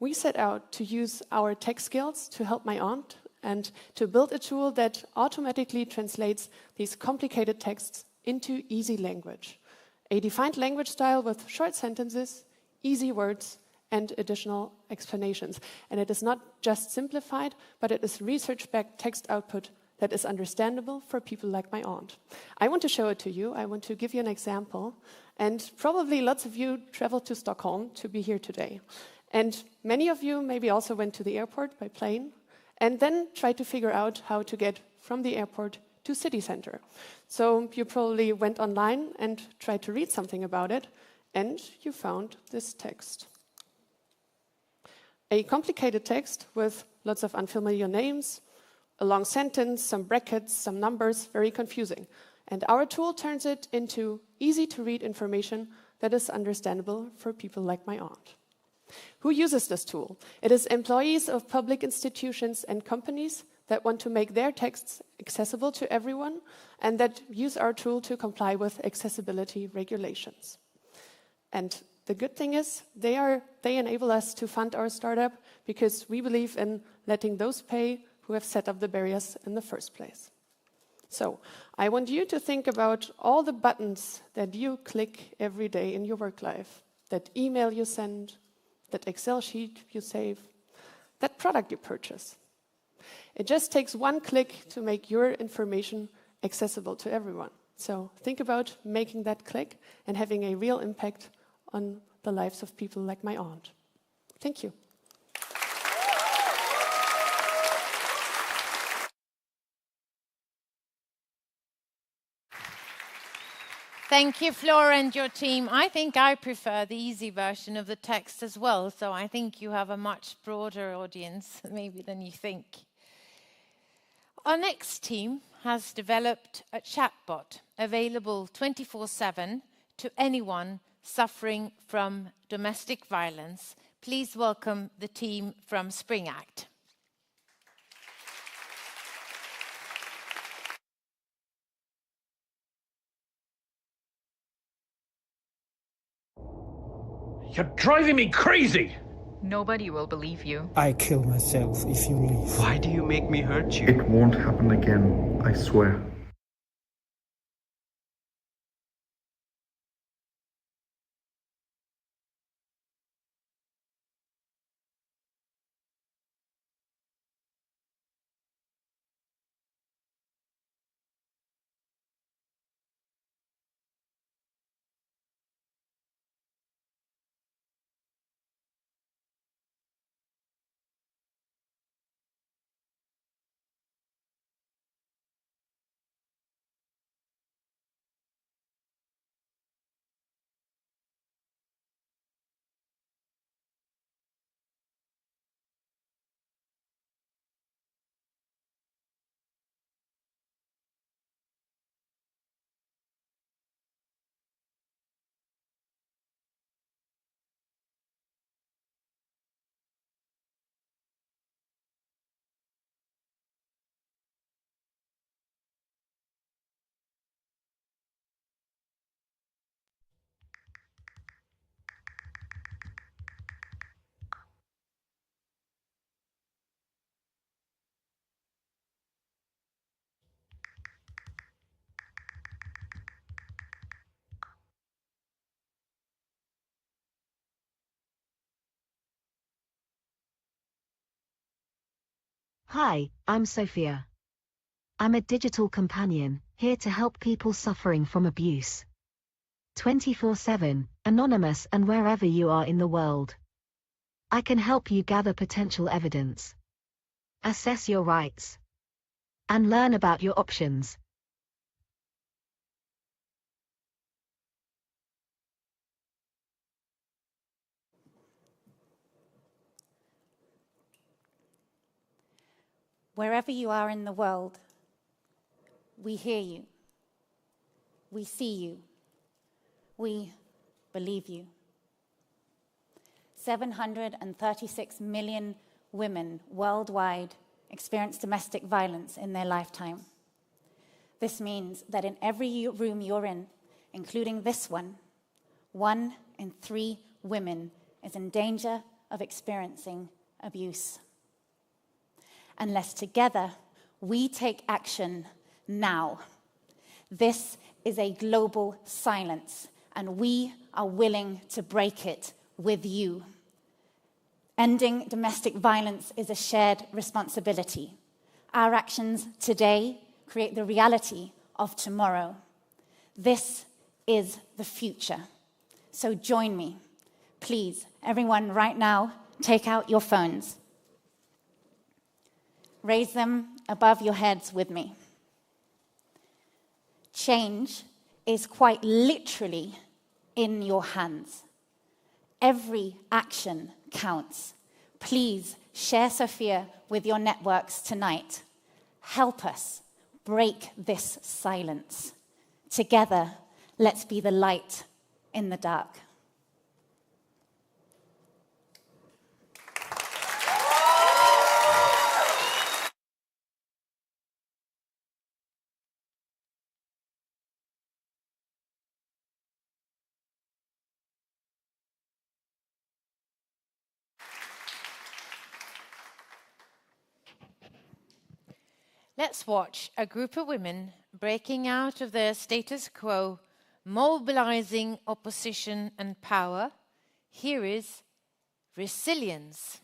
we set out to use our tech skills to help my aunt and to build a tool that automatically translates these complicated texts into easy language. A defined language style with short sentences, easy words, and additional explanations. And it is not just simplified, but it is research-backed text output that is understandable for people like my aunt. I want to show it to you. I want to give you an example. And probably lots of you traveled to Stockholm to be here today. And many of you maybe also went to the airport by plane and then tried to figure out how to get from the airport to city center. So you probably went online and tried to read something about it, and you found this text. A complicated text with lots of unfamiliar names, a long sentence, some brackets, some numbers, very confusing. And our tool turns it into easy-to-read information that is understandable for people like my aunt. Who uses this tool? It is employees of public institutions and companies that want to make their texts accessible to everyone and that use our tool to comply with accessibility regulations. And the good thing is they enable us to fund our startup because we believe in letting those pay who have set up the barriers in the first place. So I want you to think about all the buttons that you click every day in your work life, that email you send, that Excel sheet you save, that product you purchase. It just takes one click to make your information accessible to everyone. So think about making that click and having a real impact on the lives of people like my aunt. Thank you. Thank you, Flora and your team. I think I prefer the easy version of the text as well, so I think you have a much broader audience maybe than you think. Our next team has developed a chatbot available 24/7 to anyone suffering from domestic violence. Please welcome the team from Spring Act. You're driving me crazy! Nobody will believe you. I kill myself if you leave. Why do you make me hurt you? It won't happen again, I swear. Hi, I'm Sophia. I'm a digital companion, here to help people suffering from abuse. 24/7, anonymous and wherever you are in the world. I can help you gather potential evidence, assess your rights, and learn about your options. Wherever you are in the world, we hear you. We see you. We believe you. 736 million women worldwide experience domestic violence in their lifetime. This means that in every room you're in, including this one in 3 women is in danger of experiencing abuse. Unless together we take action now. This is a global silence, and we are willing to break it with you. Ending domestic violence is a shared responsibility. Our actions today create the reality of tomorrow. This is the future. So join me. Please, everyone right now, take out your phones. Raise them above your heads with me. Change is quite literally in your hands. Every action counts. Please share Sophia with your networks tonight. Help us break this silence. Together, let's be the light in the dark. Let's watch a group of women breaking out of their status quo, mobilizing opposition and power. Here is resilience.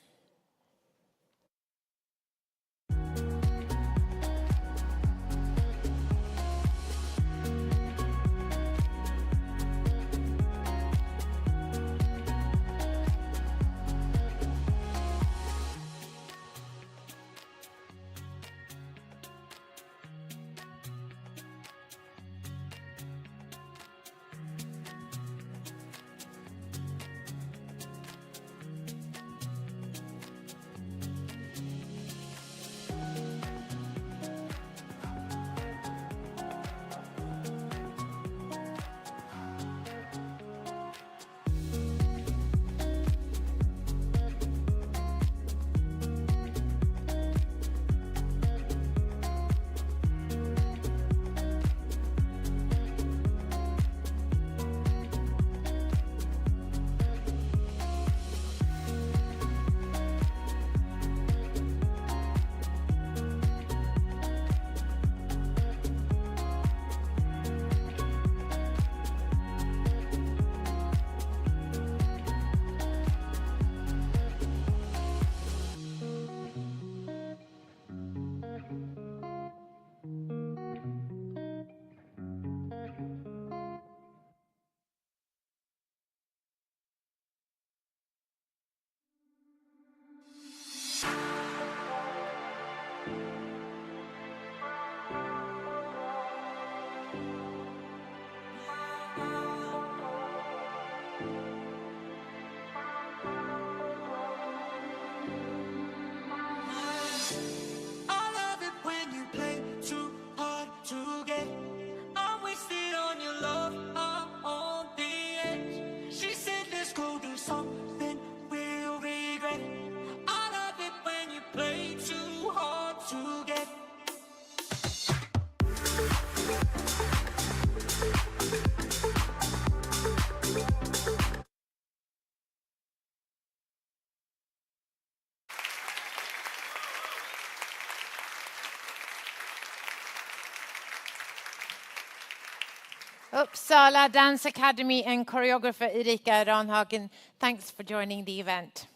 Uppsala Dance Academy and choreographer Erika Ranhagen, thanks for joining the event.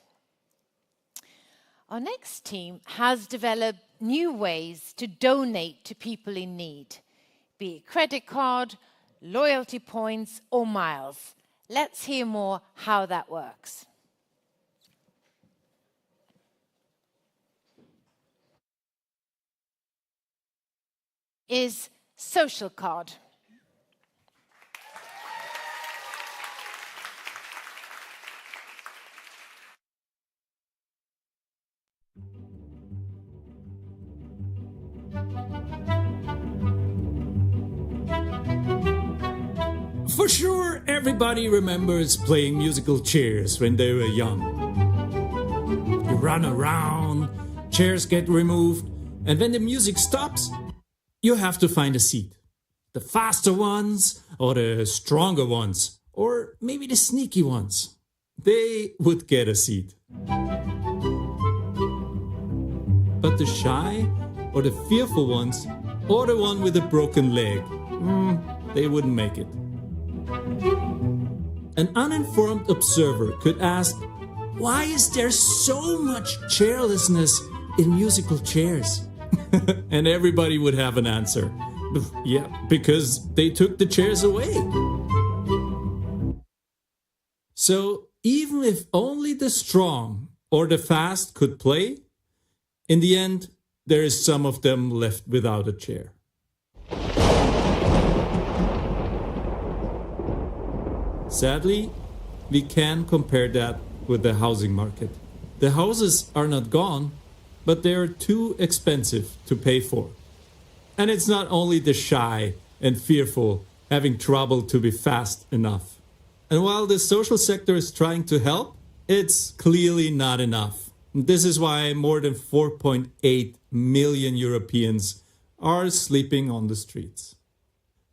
Our next team has developed new ways to donate to people in need, be it credit card, loyalty points, or miles. Let's hear more how that works. Is Social Card. For sure, everybody remembers playing musical chairs when they were young. You run around, chairs get removed, and when the music stops, you have to find a seat. The faster ones, or the stronger ones, or maybe the sneaky ones. They would get a seat. But the shy, or the fearful ones, or the one with a broken leg, they wouldn't make it. An uninformed observer could ask, why is there so much chairlessness in musical chairs? And everybody would have an answer. Yeah, because they took the chairs away. So even if only the strong or the fast could play, in the end, there is some of them left without a chair. Sadly, we can compare that with the housing market. The houses are not gone, but they are too expensive to pay for. And it's not only the shy and fearful having trouble to be fast enough. And while the social sector is trying to help, it's clearly not enough. This is why more than 4.8 million Europeans are sleeping on the streets.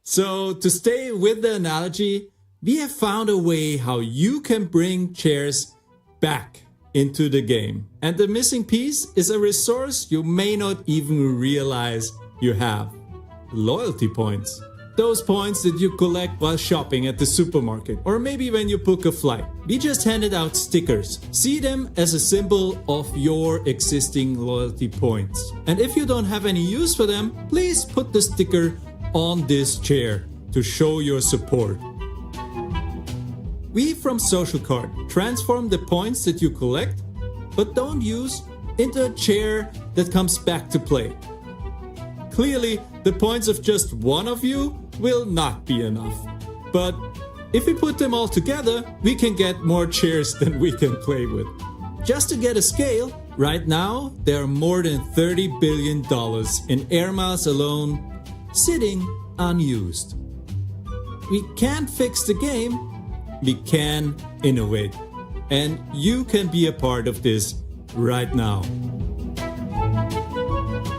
So to stay with the analogy, we have found a way how you can bring chairs back into the game. And the missing piece is a resource you may not even realize you have. Loyalty points. Those points that you collect while shopping at the supermarket, or maybe when you book a flight. We just handed out stickers. See them as a symbol of your existing loyalty points. And if you don't have any use for them, please put the sticker on this chair to show your support. We from Social Card transform the points that you collect, but don't use, into a chair that comes back to play. Clearly, the points of just one of you will not be enough. But if we put them all together, we can get more chairs than we can play with. Just to get a scale, right now there are more than $30 billion in air miles alone sitting unused. We can't fix the game, we can innovate. And you can be a part of this right now.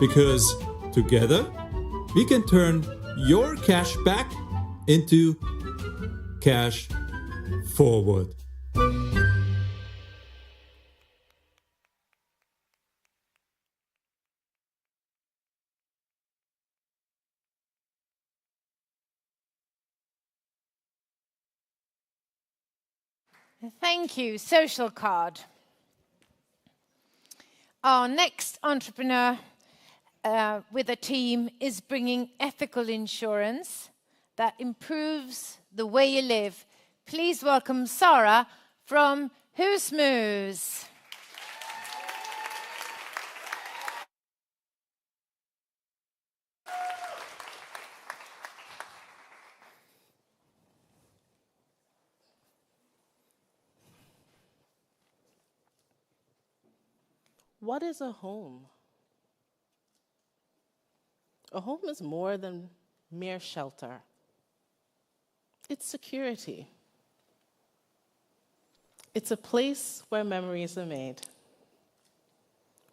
Because together, we can turn your cash back into cash forward. Thank you, Social Card. Our next entrepreneur with a team is bringing ethical insurance that improves the way you live. Please welcome Sarah from Husmus. What is a home? A home is more than mere shelter. It's security. It's a place where memories are made,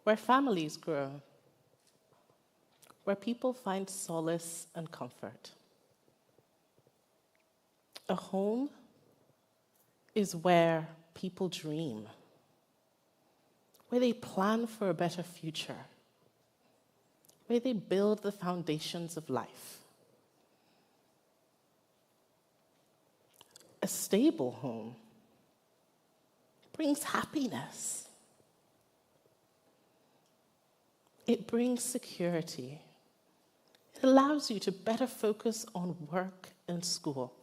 where families grow, where people find solace and comfort. A home is where people dream, where they plan for a better future, where they build the foundations of life. A stable home brings happiness. it brings security. It allows you to better focus on work and school.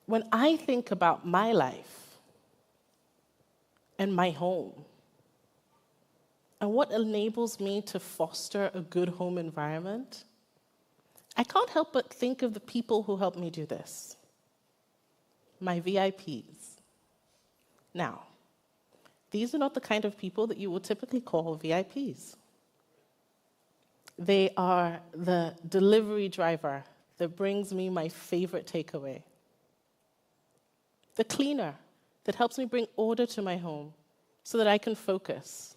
When I think about my life and my home, and what enables me to foster a good home environment, I can't help but think of the people who helped me do this. My VIPs. Now, these are not the kind of people that you would typically call VIPs. They are the delivery driver that brings me my favorite takeaway, the cleaner that helps me bring order to my home so that I can focus,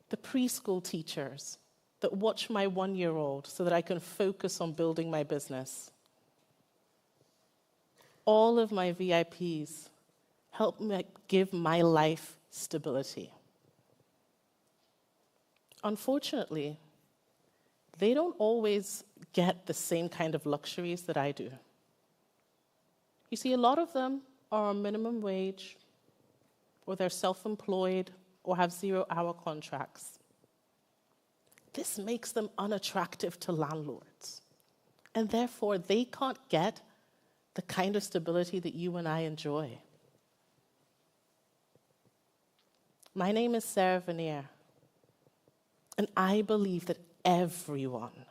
the preschool teachers that watch my 1-year-old so that I can focus on building my business. All of my VIPs help me give my life stability. Unfortunately, they don't always get the same kind of luxuries that I do. You see, a lot of them are on minimum wage, or they're self-employed, or have 0-hour contracts. This makes them unattractive to landlords, and therefore they can't get the kind of stability that you and I enjoy. My name is Sarah Vanier, and I believe that everyone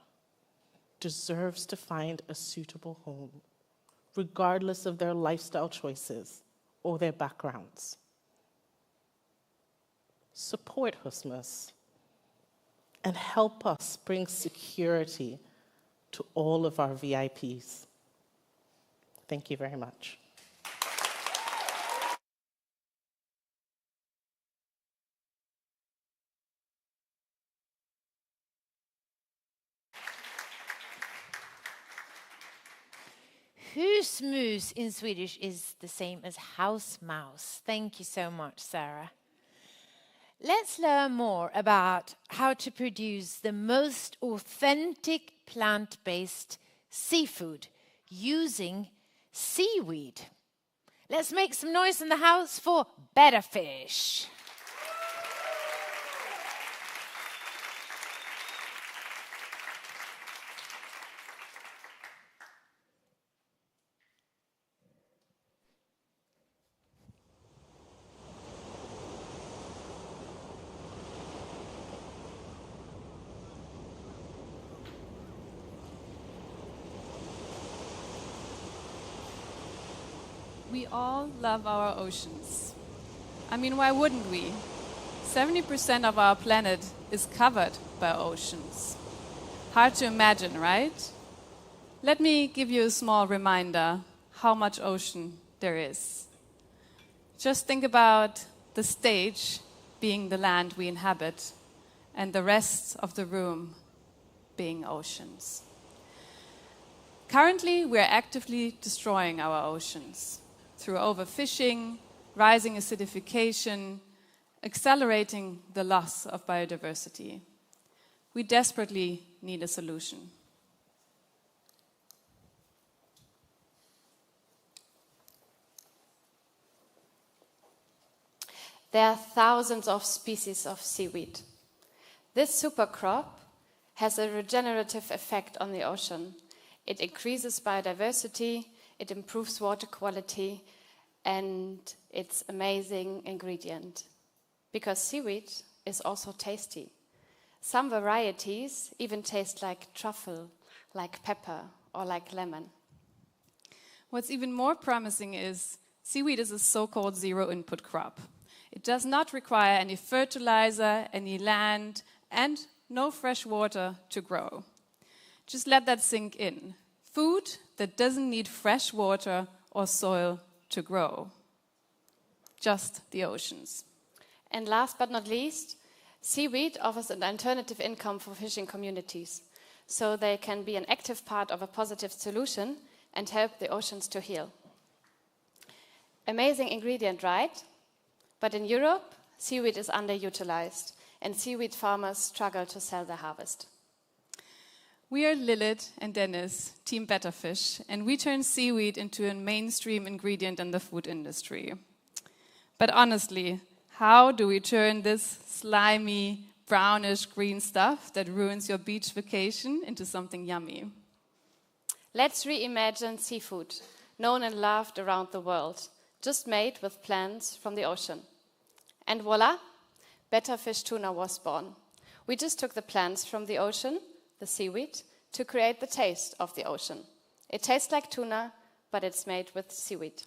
deserves to find a suitable home, regardless of their lifestyle choices or their backgrounds. Support Husmus and help us bring security to all of our VIPs. Thank you very much. Husmus in Swedish is the same as house mouse. Thank you so much, Sarah. Let's learn more about how to produce the most authentic plant-based seafood using seaweed. Let's make some noise in the house for Better Fish. We all love our oceans. I mean, why wouldn't we? 70% of our planet is covered by oceans. Hard to imagine, right? Let me give you a small reminder how much ocean there is. Just think about the stage being the land we inhabit and the rest of the room being oceans. Currently, we are actively destroying our oceans through overfishing, rising acidification, accelerating the loss of biodiversity. We desperately need a solution. There are thousands of species of seaweed. This supercrop has a regenerative effect on the ocean. It increases biodiversity, it improves water quality, and it's an amazing ingredient. Because seaweed is also tasty. Some varieties even taste like truffle, like pepper, or like lemon. What's even more promising is seaweed is a so-called zero-input crop. It does not require any fertilizer, any land, and no fresh water to grow. Just let that sink in. Food that doesn't need fresh water or soil to grow. Just the oceans. And last but not least, seaweed offers an alternative income for fishing communities, so they can be an active part of a positive solution and help the oceans to heal. Amazing ingredient, right? But in Europe, seaweed is underutilized, and seaweed farmers struggle to sell their harvest. We are Lilith and Dennis, Team Better Fish, and we turn seaweed into a mainstream ingredient in the food industry. But honestly, How do we turn this slimy, brownish green stuff that ruins your beach vacation into something yummy? Let's reimagine seafood, known and loved around the world, just made with plants from the ocean. And voila, Better Fish Tuna was born. We just took the plants from the ocean, the seaweed, to create the taste of the ocean. It tastes like tuna, but it's made with seaweed.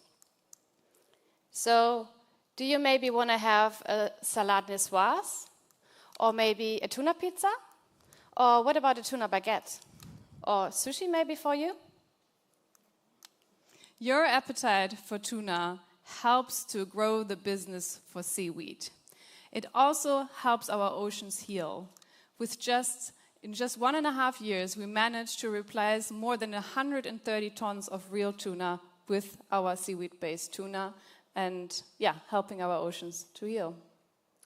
So, do you maybe want to have a salade niçoise? Or maybe a tuna pizza? Or what about a tuna baguette? Or sushi maybe for you? Your appetite for tuna helps to grow the business for seaweed. It also helps our oceans heal. In just 1.5 years, we managed to replace more than 130 tons of real tuna with our seaweed-based tuna and, helping our oceans to heal.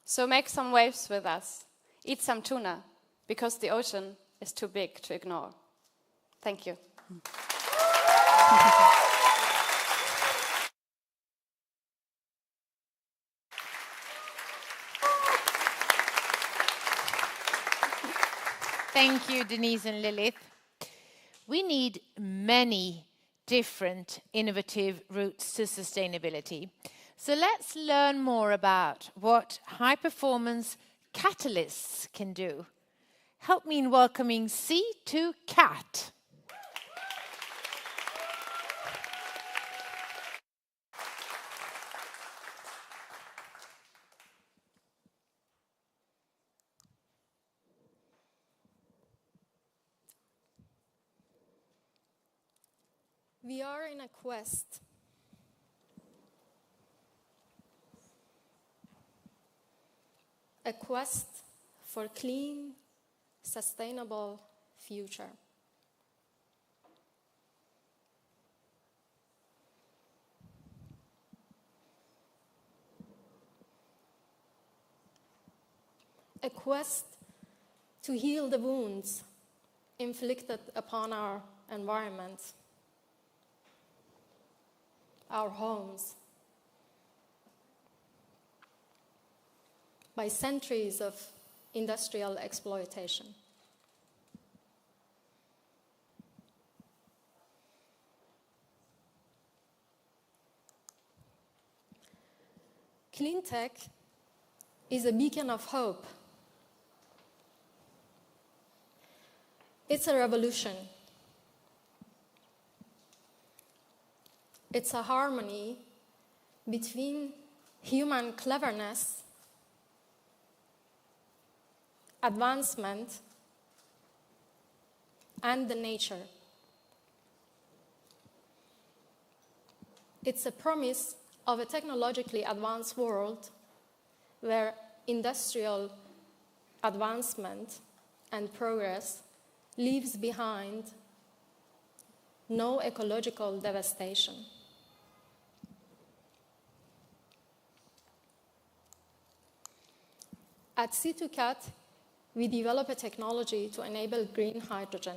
So make some waves with us. Eat some tuna, because the ocean is too big to ignore. Thank you. Thank you, Denise and Lilith. We need many different innovative routes to sustainability. So let's learn more about what high-performance catalysts can do. Help me in welcoming C2CAT. We are in a quest for clean, sustainable future. A quest to heal the wounds inflicted upon our environment, our homes, by centuries of industrial exploitation. Clean tech is a beacon of hope. It's a revolution. It's a harmony between human cleverness, advancement, and the nature. It's a promise of a technologically advanced world where industrial advancement and progress leaves behind no ecological devastation. At C2CAT, we develop a technology to enable green hydrogen.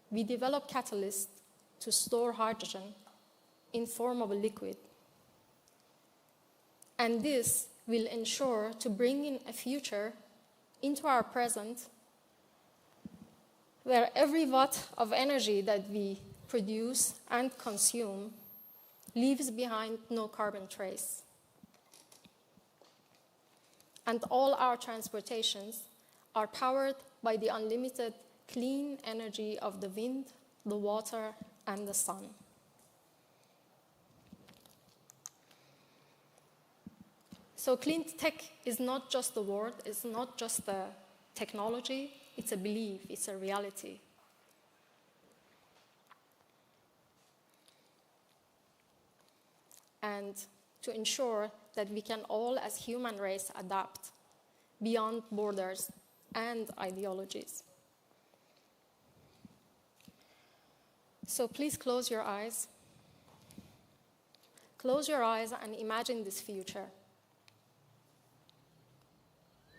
We develop catalysts to store hydrogen in form of a liquid. And this will ensure to bring in a future into our present where every watt of energy that we produce and consume leaves behind no carbon trace. And all our transportations are powered by the unlimited clean energy of the wind, the water, and the sun. So clean tech is not just a word, it's not just a technology, it's a belief, it's a reality. And to ensure that we can all, as human race, adapt beyond borders and ideologies. So please close your eyes. Close your eyes and imagine this future.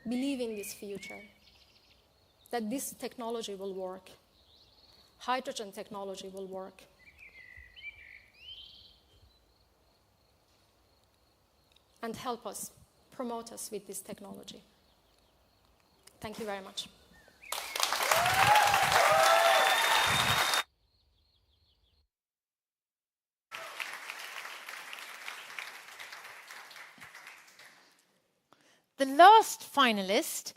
Believe in this future, that this technology will work. Hydrogen technology will work. And help us promote us with this technology. Thank you very much. The last finalist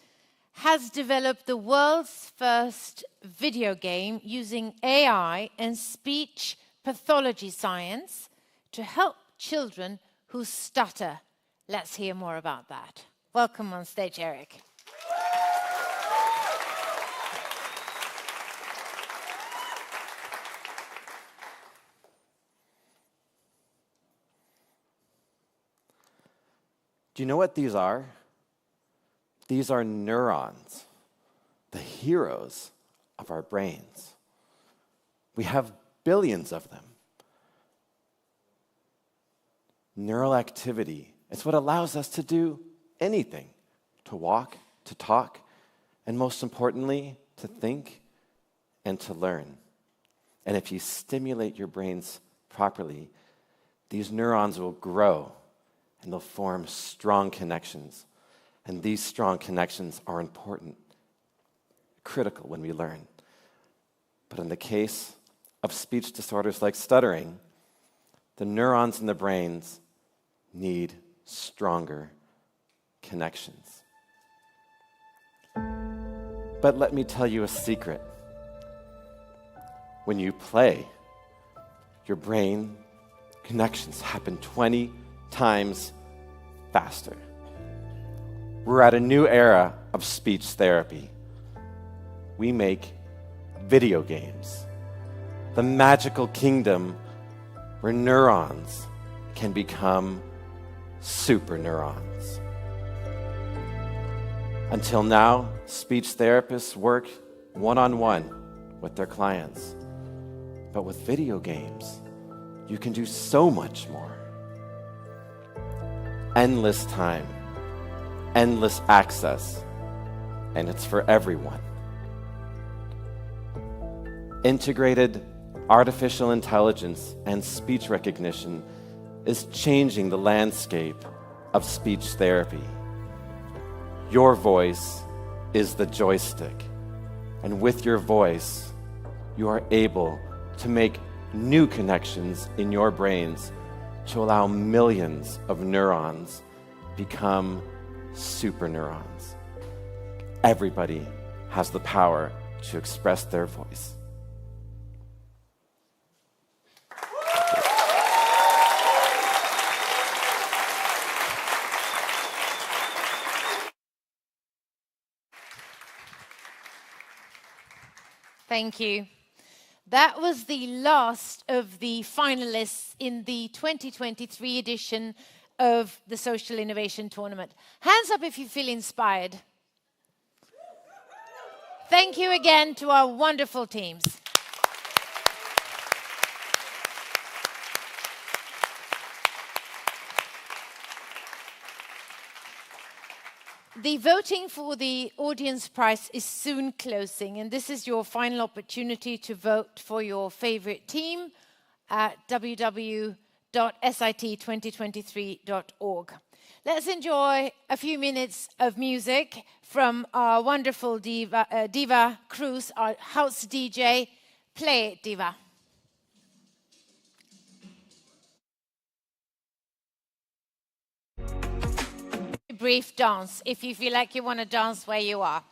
has developed the world's first video game using AI and speech pathology science to help children who stutter. Let's hear more about that. Welcome on stage, Eric. Do you know what these are? These are neurons, the heroes of our brains. We have billions of them. Neural activity is what allows us to do anything, to walk, to talk, and most importantly, to think and to learn. And if you stimulate your brains properly, these neurons will grow and they'll form strong connections. And these strong connections are important, critical when we learn. But in the case of speech disorders like stuttering, the neurons in the brains need stronger connections. But let me tell you a secret. When you play, your brain connections happen 20 times faster. We're at a new era of speech therapy. We make video games, the magical kingdom where neurons can become super neurons. Until now, speech therapists work one-on-one with their clients. But with video games, you can do so much more. Endless time, endless access, and it's for everyone. Integrated artificial intelligence and speech recognition is changing the landscape of speech therapy. Your voice is the joystick, and with your voice, you are able to make new connections in your brains to allow millions of neurons become super neurons. Everybody has the power to express their voice. Thank you. That was the last of the finalists in the 2023 edition of the Social Innovation Tournament. Hands up if you feel inspired. Thank you again to our wonderful teams. The voting for the audience prize is soon closing, and this is your final opportunity to vote for your favorite team at www.sit2023.org. Let's enjoy a few minutes of music from our wonderful Diva Cruz, our house DJ. Play it, Diva. Brief dance if you feel like you want to dance where you are.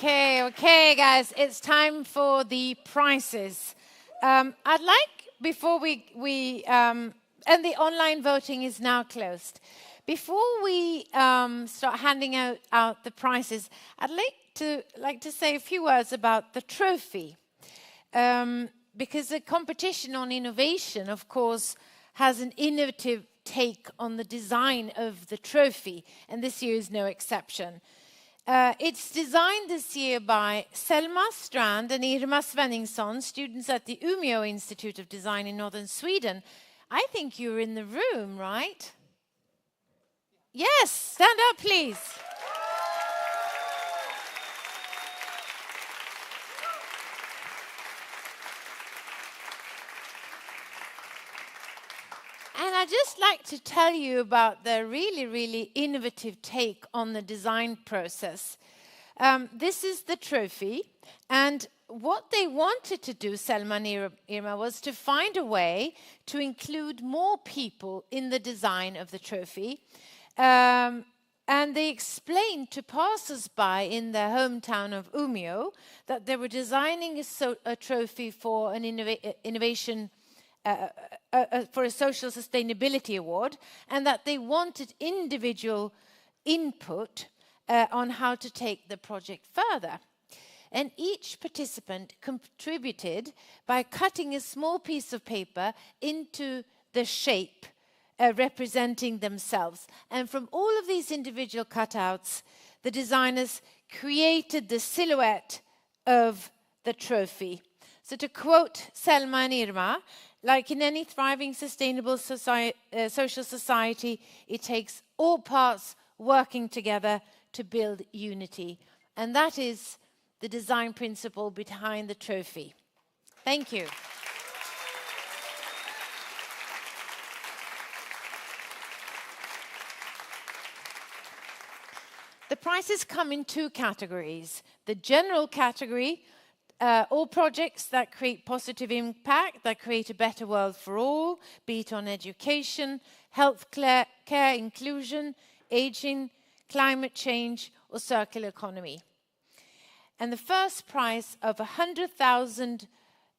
Okay, guys, it's time for the prizes. I'd like, before and the online voting is now closed. Before we start handing out the prizes, I'd like to say a few words about the trophy. Because the competition on innovation, of course, has an innovative take on the design of the trophy, and this year is no exception. It's designed this year by Selma Strand and Irma Svenningsson, students at the Umeå Institute of Design in northern Sweden. I think you're in the room, right? Yes, stand up, please. And I'd just like to tell you about the really, really innovative take on the design process. This is the trophy, and what they wanted to do, Selma and Irma, was to find a way to include more people in the design of the trophy. And they explained to passers-by in their hometown of Umeå that they were designing a trophy for an innovation for a social sustainability award, and that they wanted individual input on how to take the project further. And each participant contributed by cutting a small piece of paper into the shape representing themselves. And from all of these individual cutouts, the designers created the silhouette of the trophy. So to quote Selma and Irma, like in any thriving, sustainable social society, it takes all parts working together to build unity. And that is the design principle behind the trophy. Thank you. The prizes come in two categories. The general category, all projects that create positive impact, that create a better world for all, be it on education, health care, inclusion, aging, climate change, or circular economy. And the first prize of 100,000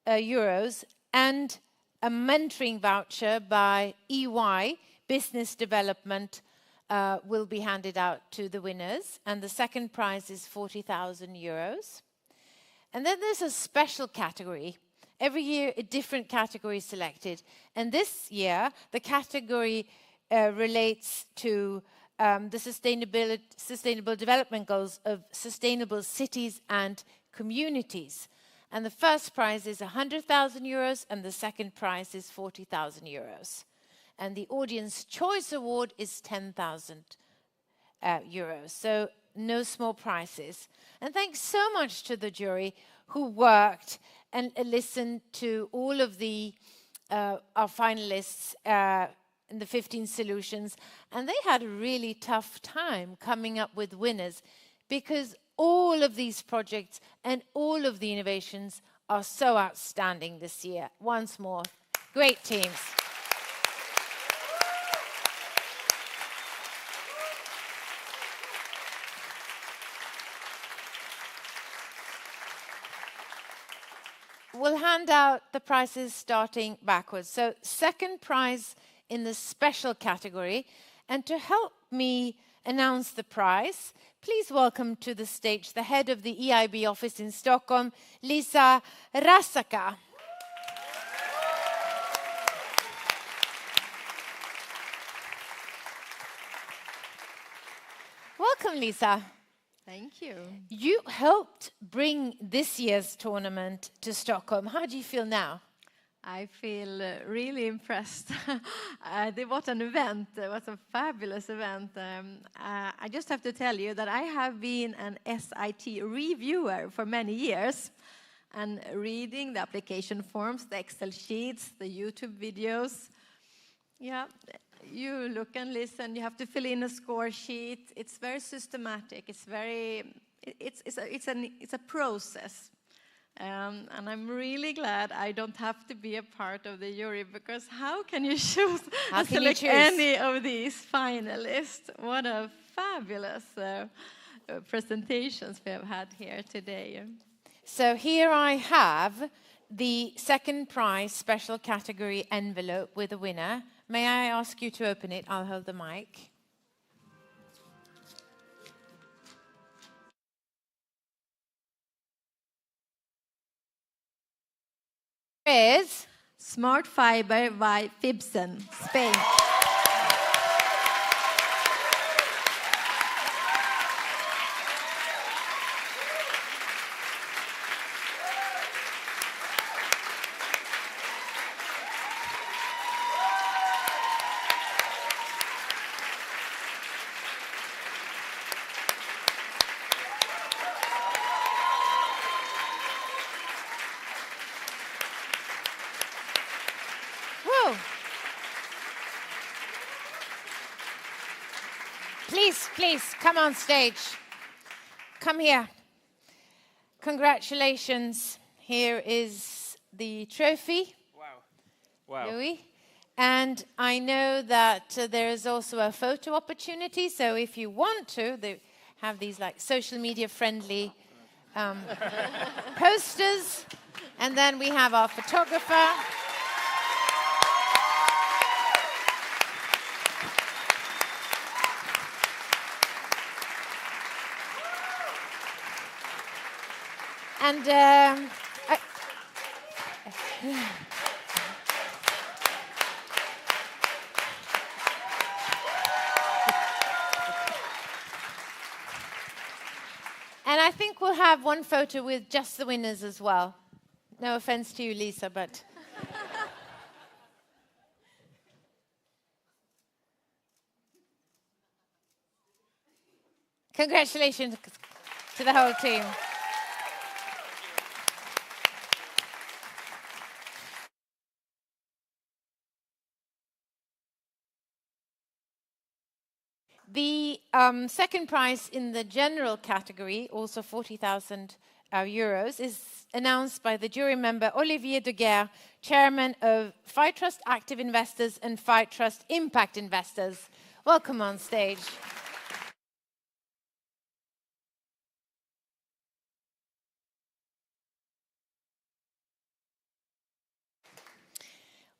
euros and a mentoring voucher by EY Business Development will be handed out to the winners. And the second prize is 40,000 euros. And then there's a special category. Every year, a different category is selected. And this year, the category relates to the sustainable development goals of sustainable cities and communities. And the first prize is 100,000 euros, and the second prize is 40,000 euros. And the Audience Choice Award is 10,000 euros. So no small prizes. And thanks so much to the jury who worked and listened to all of our finalists in the 15 solutions. And they had a really tough time coming up with winners because all of these projects and all of the innovations are so outstanding this year. Once more, great teams. We'll hand out the prizes starting backwards. So second prize in the special category. And to help me announce the prize, please welcome to the stage the head of the EIB office in Stockholm, Lisa Rasaka. Welcome, Lisa. Thank you. You helped bring this year's tournament to Stockholm. How do you feel now? I feel really impressed. What an event. It was a fabulous event. I just have to tell you that I have been an SIT reviewer for many years and reading the application forms, the Excel sheets, the YouTube videos. Yeah, you look and listen. You have to fill in a score sheet. It's very systematic. It's a process. And I'm really glad I don't have to be a part of the jury, because how can you choose and select any of these finalists? What a fabulous presentations we have had here today. So here I have the second prize special category envelope with a winner. May I ask you to open it? I'll hold the mic. Is Smart Fiber by Fibson, Spain. Whoa. Please, come on stage. Come here. Congratulations. Here is the trophy. Wow. Louis. And I know that there is also a photo opportunity, so if you want to, they have these like social media friendly posters. And then we have our photographer. And I think we'll have one photo with just the winners as well. No offense to you, Lisa, but... Congratulations to the whole team. The second prize in the general category, also 40,000 euros, is announced by the jury member Olivier Deguerre, chairman of Fight Trust Active Investors and Fight Trust Impact Investors. Welcome on stage.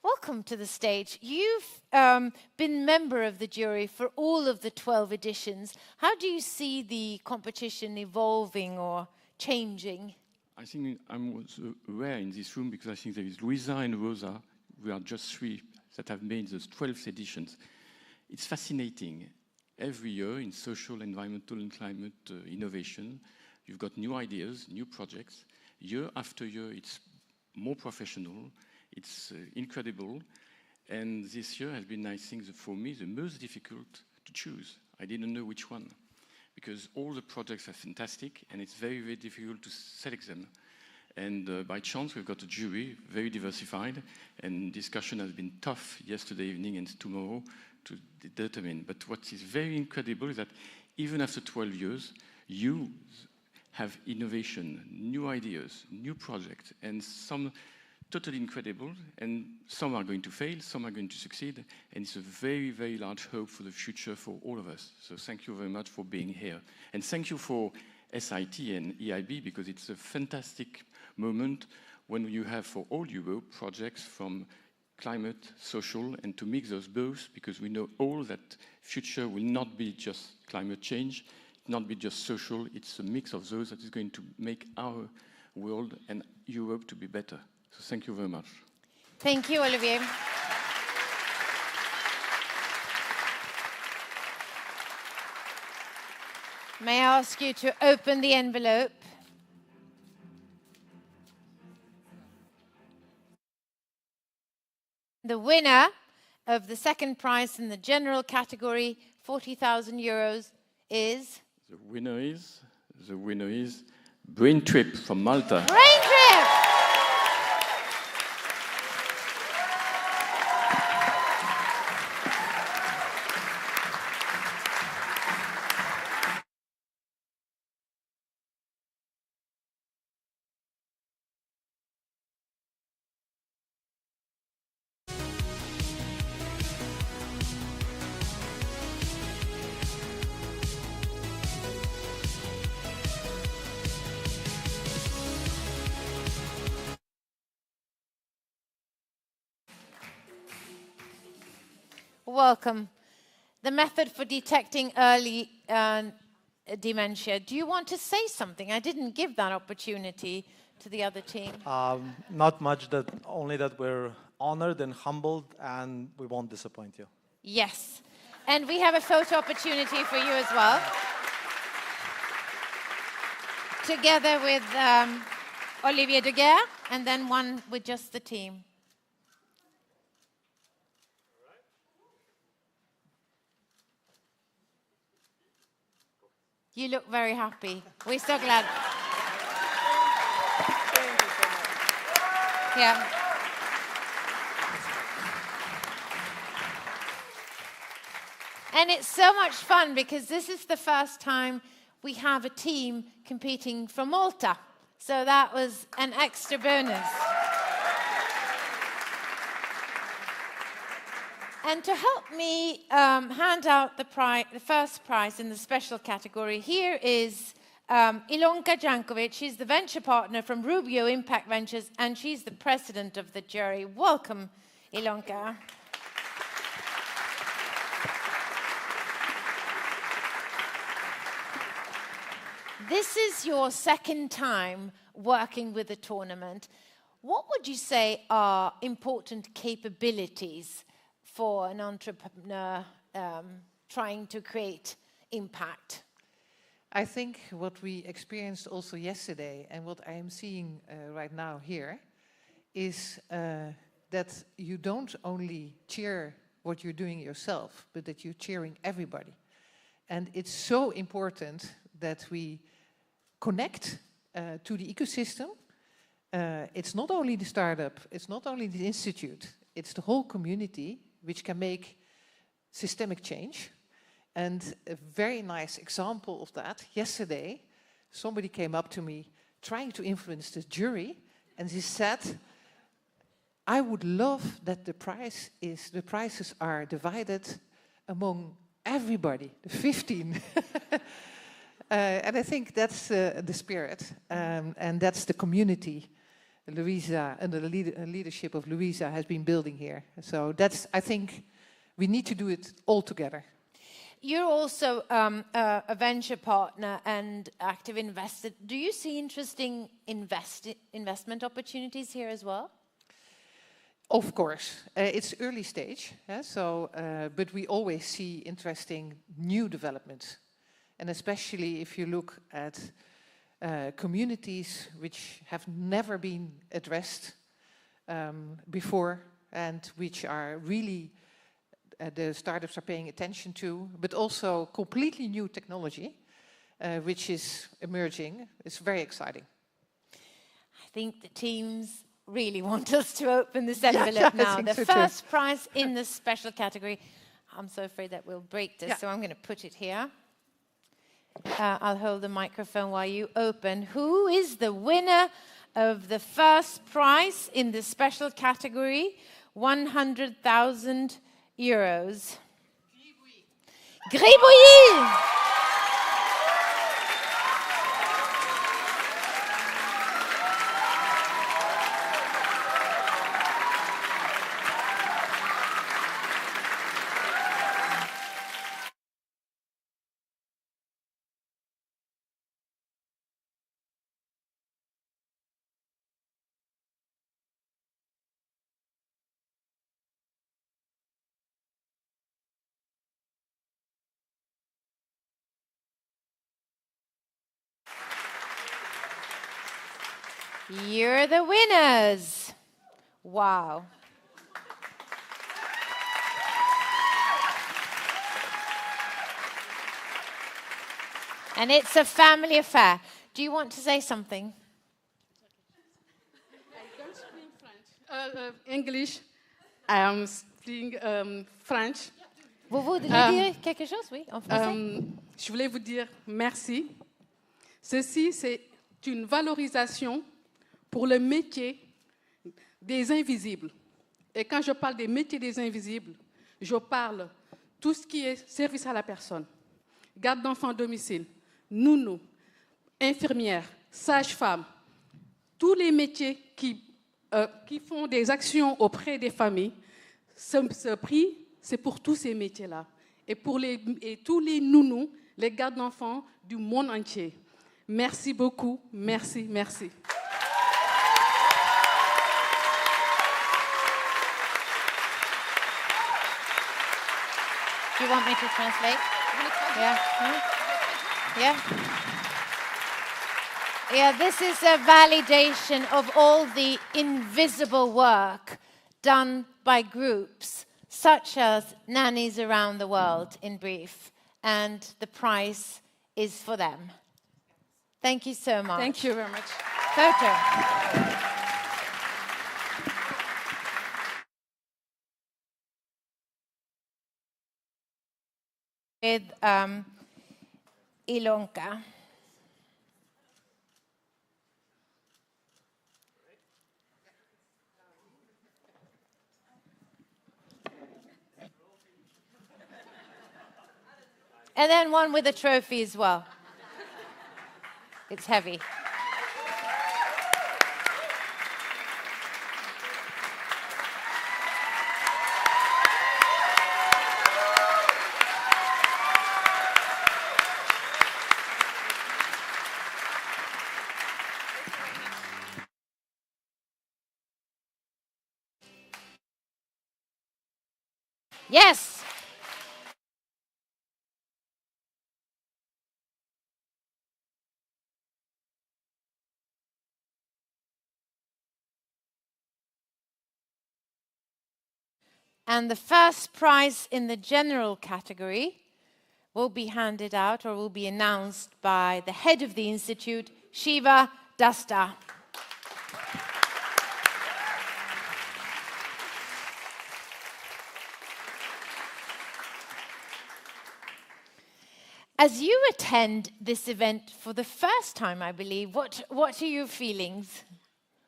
Welcome to the stage. You've been member of the jury for all of the 12 editions. How do you see the competition evolving or changing? I think I'm rare in this room because I think there is Luisa and Rosa. We are just three that have made the 12th editions. It's fascinating. Every year in social, environmental and climate innovation, you've got new ideas, new projects. Year after year, it's more professional. It's incredible, and this year has been, I think, for me, the most difficult to choose. I didn't know which one, because all the projects are fantastic, and it's very, very difficult to select them. And by chance, we've got a jury, very diversified, and discussion has been tough yesterday evening and tomorrow to determine. But what is very incredible is that even after 12 years, you have innovation, new ideas, new projects, and some totally incredible, and some are going to fail, some are going to succeed, and it's a very, very large hope for the future for all of us. So thank you very much for being here. And thank you for SIT and EIB, because it's a fantastic moment when you have for all Europe projects from climate, social, and to mix those both, because we know all that future will not be just climate change, not be just social, it's a mix of those that is going to make our world and Europe to be better. So thank you very much. Thank you, Olivier. May I ask you to open the envelope? The winner of the second prize in the general category, 40,000 euros, is... The winner is Brain Trip from Malta. Brain Trip! welcome. The method for detecting early dementia. Do you want to say something? I didn't give that opportunity to the other team. Not much, only that we're honored and humbled, and we won't disappoint you. Yes. And we have a photo opportunity for you as well. Together with Olivier Deguerre, and then one with just the team. You look very happy. We're so glad. Thank you so much. Yeah. And it's so much fun because this is the first time we have a team competing from Malta. So that was an extra bonus. And to help me hand out the first prize in the special category, here is Ilonka Jankovic. She's the venture partner from Rubio Impact Ventures, and she's the president of the jury. Welcome, Ilonka. This is your second time working with the tournament. What would you say are important capabilities for an entrepreneur trying to create impact? I think what we experienced also yesterday and what I am seeing right now here is that you don't only cheer what you're doing yourself, but that you're cheering everybody. And it's so important that we connect to the ecosystem. It's not only the startup, it's not only the institute, it's the whole community which can make systemic change. And a very nice example of that, yesterday, somebody came up to me trying to influence the jury, and he said, I would love that the prizes are divided among everybody, the 15. And I think that's the spirit, and that's the community Louisa, under the leadership of Louisa, has been building here. So that's, I think, we need to do it all together. You're also a venture partner and active investor. Do you see interesting investment opportunities here as well? Of course. It's early stage, but we always see interesting new developments. And especially if you look at communities which have never been addressed before and which are really the startups are paying attention to, but also completely new technology which is emerging. It's very exciting. I think the teams really want us to open this envelope now. The first prize in the special category. I'm so afraid that we'll break this, so I'm going to put it here. I'll hold the microphone while you open. Who is the winner of the first prize in the special category? 100,000 euros. Gribouilly! You're the winners. Wow. And it's a family affair. Do you want to say something? I don't speak French. English. I am speaking French. Vous voudriez dire quelque chose, oui, en français? Je voulais vous dire merci. Ceci, c'est une valorisation pour le métier des invisibles. Et quand je parle des métiers des invisibles, je parle tout ce qui est service à la personne, garde d'enfants à domicile, nounou, infirmière, sage-femme, tous les métiers qui font des actions auprès des familles. Ce prix c'est pour tous ces métiers-là et pour tous les nounous, les gardes d'enfants du monde entier. Merci beaucoup, merci, merci. Do you want me to translate? Yeah. Yeah. Yeah, this is a validation of all the invisible work done by groups, such as nannies around the world, in brief. And the prize is for them. Thank you so much. Thank you very much. Photo. With Ilonka. And then one with a trophy as well. It's heavy. Yes. And the first prize in the general category will be handed out or will be announced by the head of the institute, Shiva Dasta. As you attend this event for the first time, I believe, what are your feelings?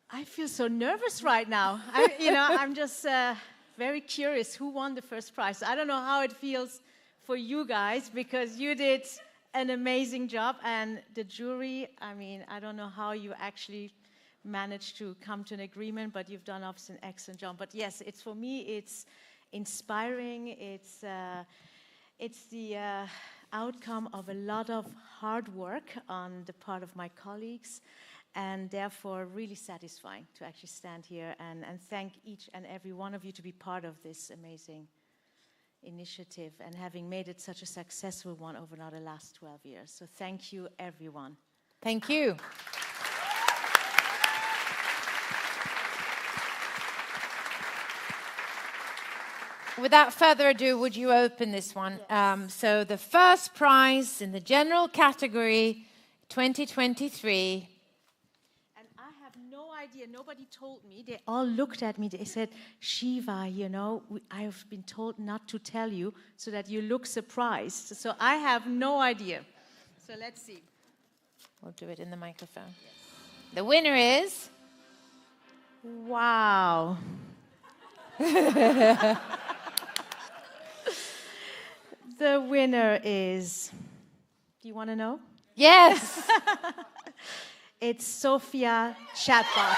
I feel so nervous right now. I'm just very curious who won the first prize. I don't know how it feels for you guys because you did an amazing job, and the jury, I don't know how you actually managed to come to an agreement, but you've done obviously an excellent job. But yes, for me, it's inspiring. It's the outcome of a lot of hard work on the part of my colleagues, and therefore really satisfying to actually stand here and thank each and every one of you to be part of this amazing initiative and having made it such a successful one over now the last 12 years. So thank you, everyone. Thank you. Without further ado, would you open this one? Yes. So the first prize in the general category, 2023. And I have no idea. Nobody told me. They all looked at me. They said, Shiva, I have been told not to tell you so that you look surprised. So I have no idea. So let's see. We'll do it in the microphone. Yes. The winner is... Wow. The winner is, do you want to know? Yes. It's Sophia Chatbot.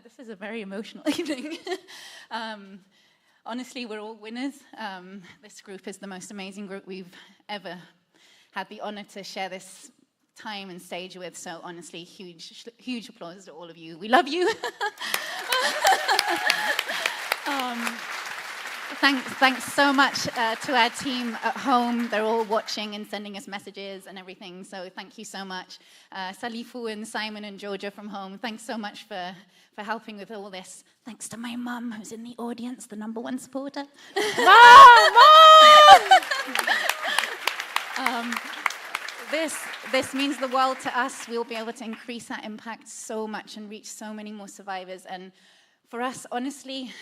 This is a very emotional evening. honestly, we're all winners. This group is the most amazing group we've ever had the honor to share this time and stage with. So honestly, huge applause to all of you. We love you. Thanks so much to our team at home. They're all watching and sending us messages and everything. So thank you so much. Salifu and Simon and Georgia from home, thanks so much for helping with all this. Thanks to my mum, who's in the audience, the #1 supporter. Mom! This means the world to us. We'll be able to increase that impact so much and reach so many more survivors. And for us, honestly,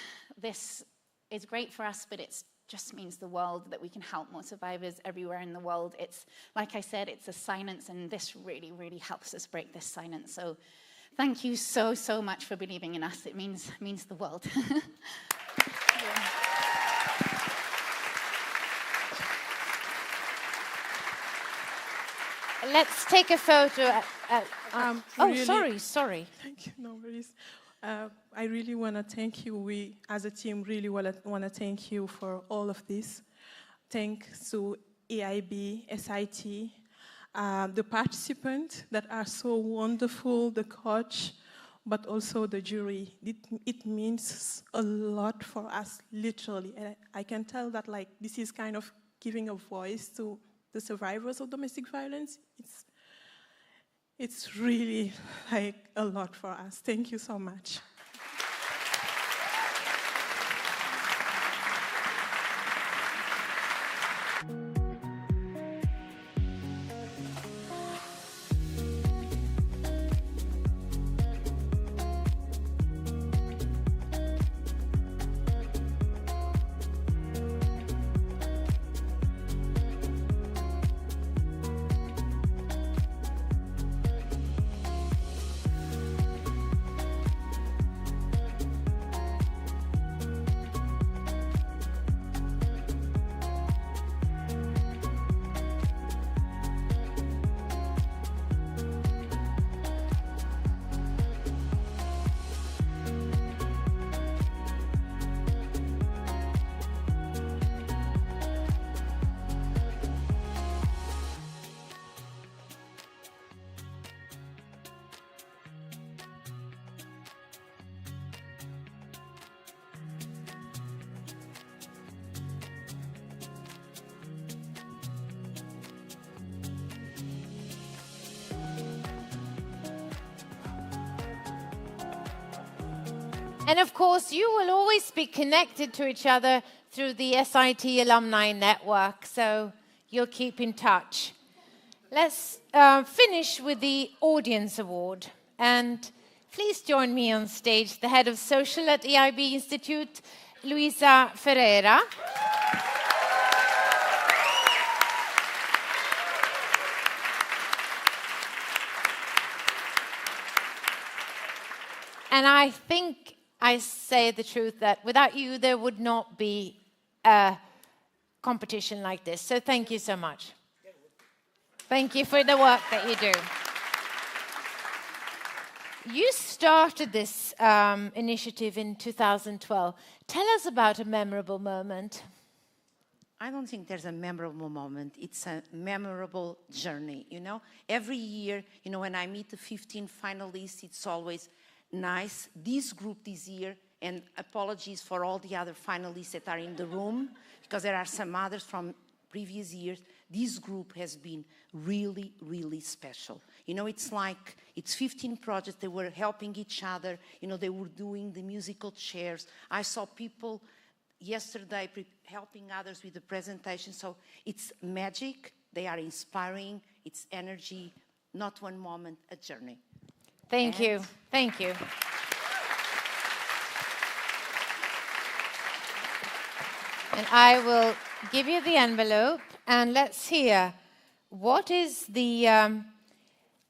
this is great for us, but it just means the world, that we can help more survivors everywhere in the world. It's, like I said, it's a silence, and this really, really helps us break this silence. So thank you so, so much for believing in us. It means the world. Let's take a photo. Really, sorry. Thank you, no worries. I really want to thank you. We, as a team, really want to thank you for all of this. Thanks to EIB, SIT, the participants that are so wonderful, the coach, but also the jury. It means a lot for us, literally. And I can tell that this is kind of giving a voice to the survivors of domestic violence. It's really a lot for us. Thank you so much. And of course, you will always be connected to each other through the SIT Alumni Network, so you'll keep in touch. Let's finish with the Audience Award. And please join me on stage, the head of social at EIB Institute, Luisa Ferreira. And I think I say the truth that without you, there would not be a competition like this. So thank you so much. Thank you for the work that you do. You started this initiative in 2012. Tell us about a memorable moment. I don't think there's a memorable moment. It's a memorable journey, you know? Every year, you know, when I meet the 15 finalists, it's always nice. This group this year, and apologies for all the other finalists that are in the room, because there are some others from previous years. This group has been really, really special. You know, it's 15 projects. They were helping each other. You know, they were doing the musical chairs. I saw people yesterday helping others with the presentation. So it's magic. They are inspiring. It's energy. Not one moment, a journey. Thank you. Thank you. And I will give you the envelope, and let's hear, what is the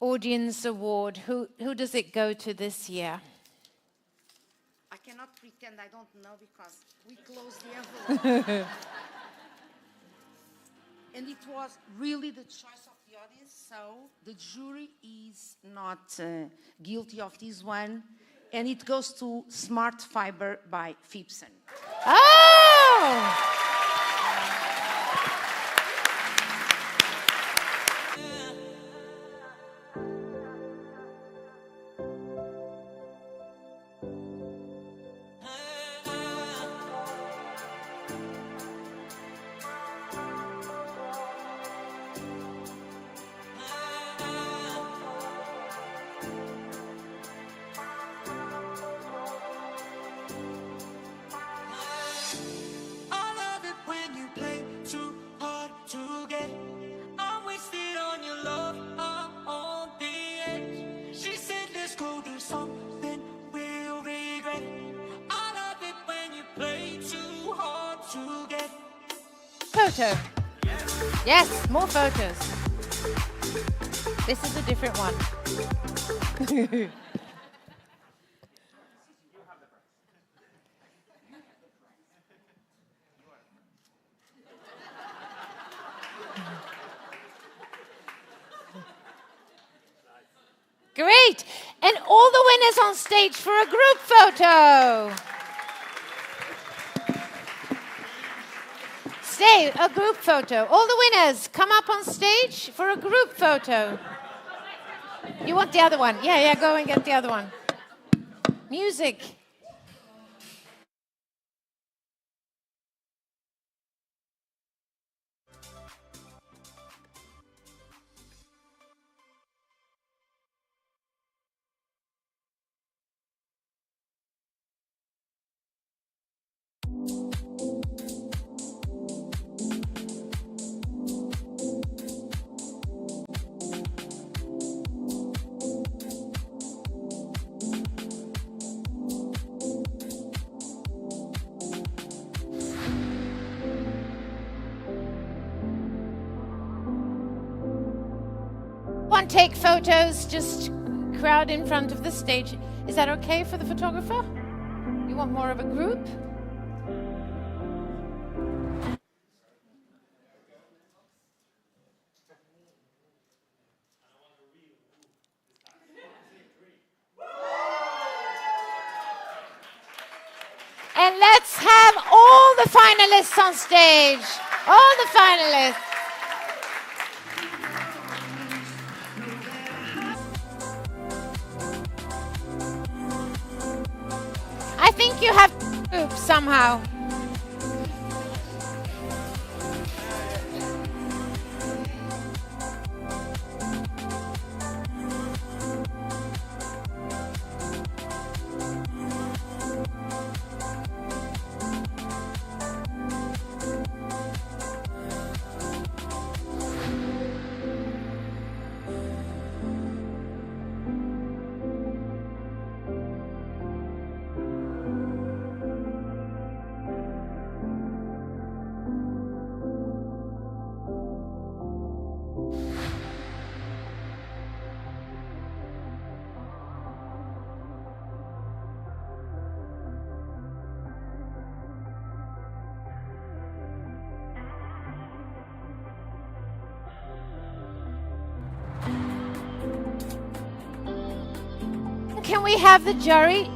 Audience Award? Who does it go to this year? I cannot pretend I don't know because we closed the envelope. And it was really the choice of the audience, so the jury is not guilty of this one, and it goes to Smart Fiber by Fibson. Oh! Photo. Yes, more photos. This is a different one. Great. And all the winners on stage for a group photo. Stay, a group photo. All the winners, come up on stage for a group photo. You want the other one? Yeah, go and get the other one. Music. Take photos, just crowd in front of the stage. Is that okay for the photographer? You want more of a group? And let's have all the finalists on stage. All the finalists. I think you have groups somehow. Can we have the jury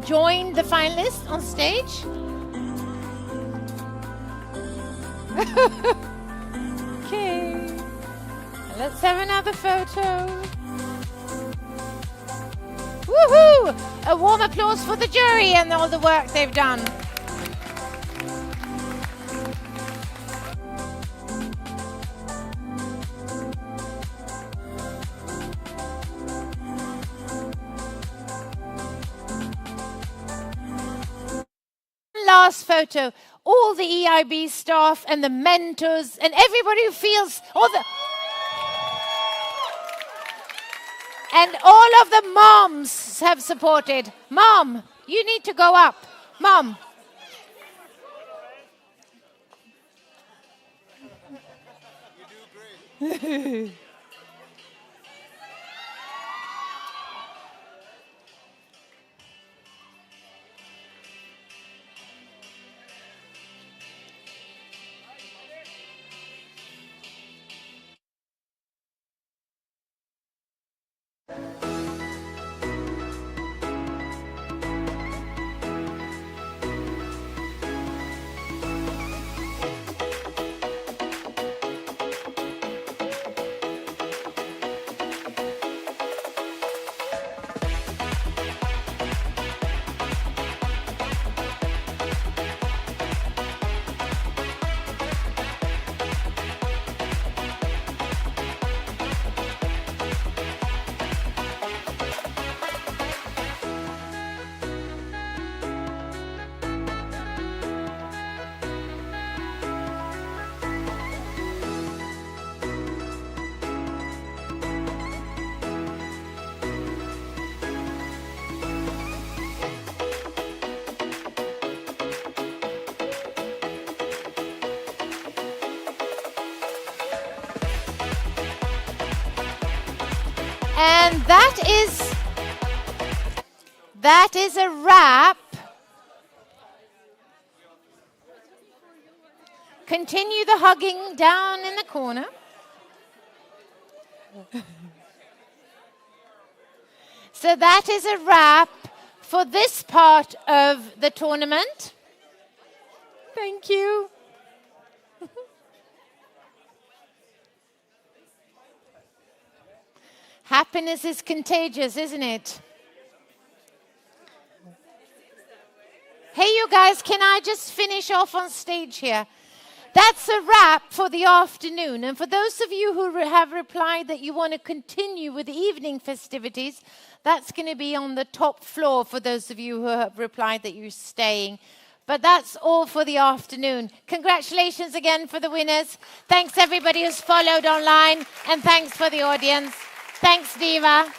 join the finalists on stage? Okay. Let's have another photo. Woohoo! A warm applause for the jury and all the work they've done. Last photo, all the EIB staff and the mentors and everybody who feels and all of the moms have supported. Mom, you need to go up. Mom. You do great. And that is a wrap. Continue the hugging down in the corner. So that is a wrap for this part of the tournament. Thank you. Happiness is contagious, isn't it? Hey, you guys, can I just finish off on stage here? That's a wrap for the afternoon. And for those of you who have replied that you want to continue with the evening festivities, that's going to be on the top floor for those of you who have replied that you're staying. But that's all for the afternoon. Congratulations again for the winners. Thanks everybody who's followed online. And thanks for the audience. Thanks, Diva.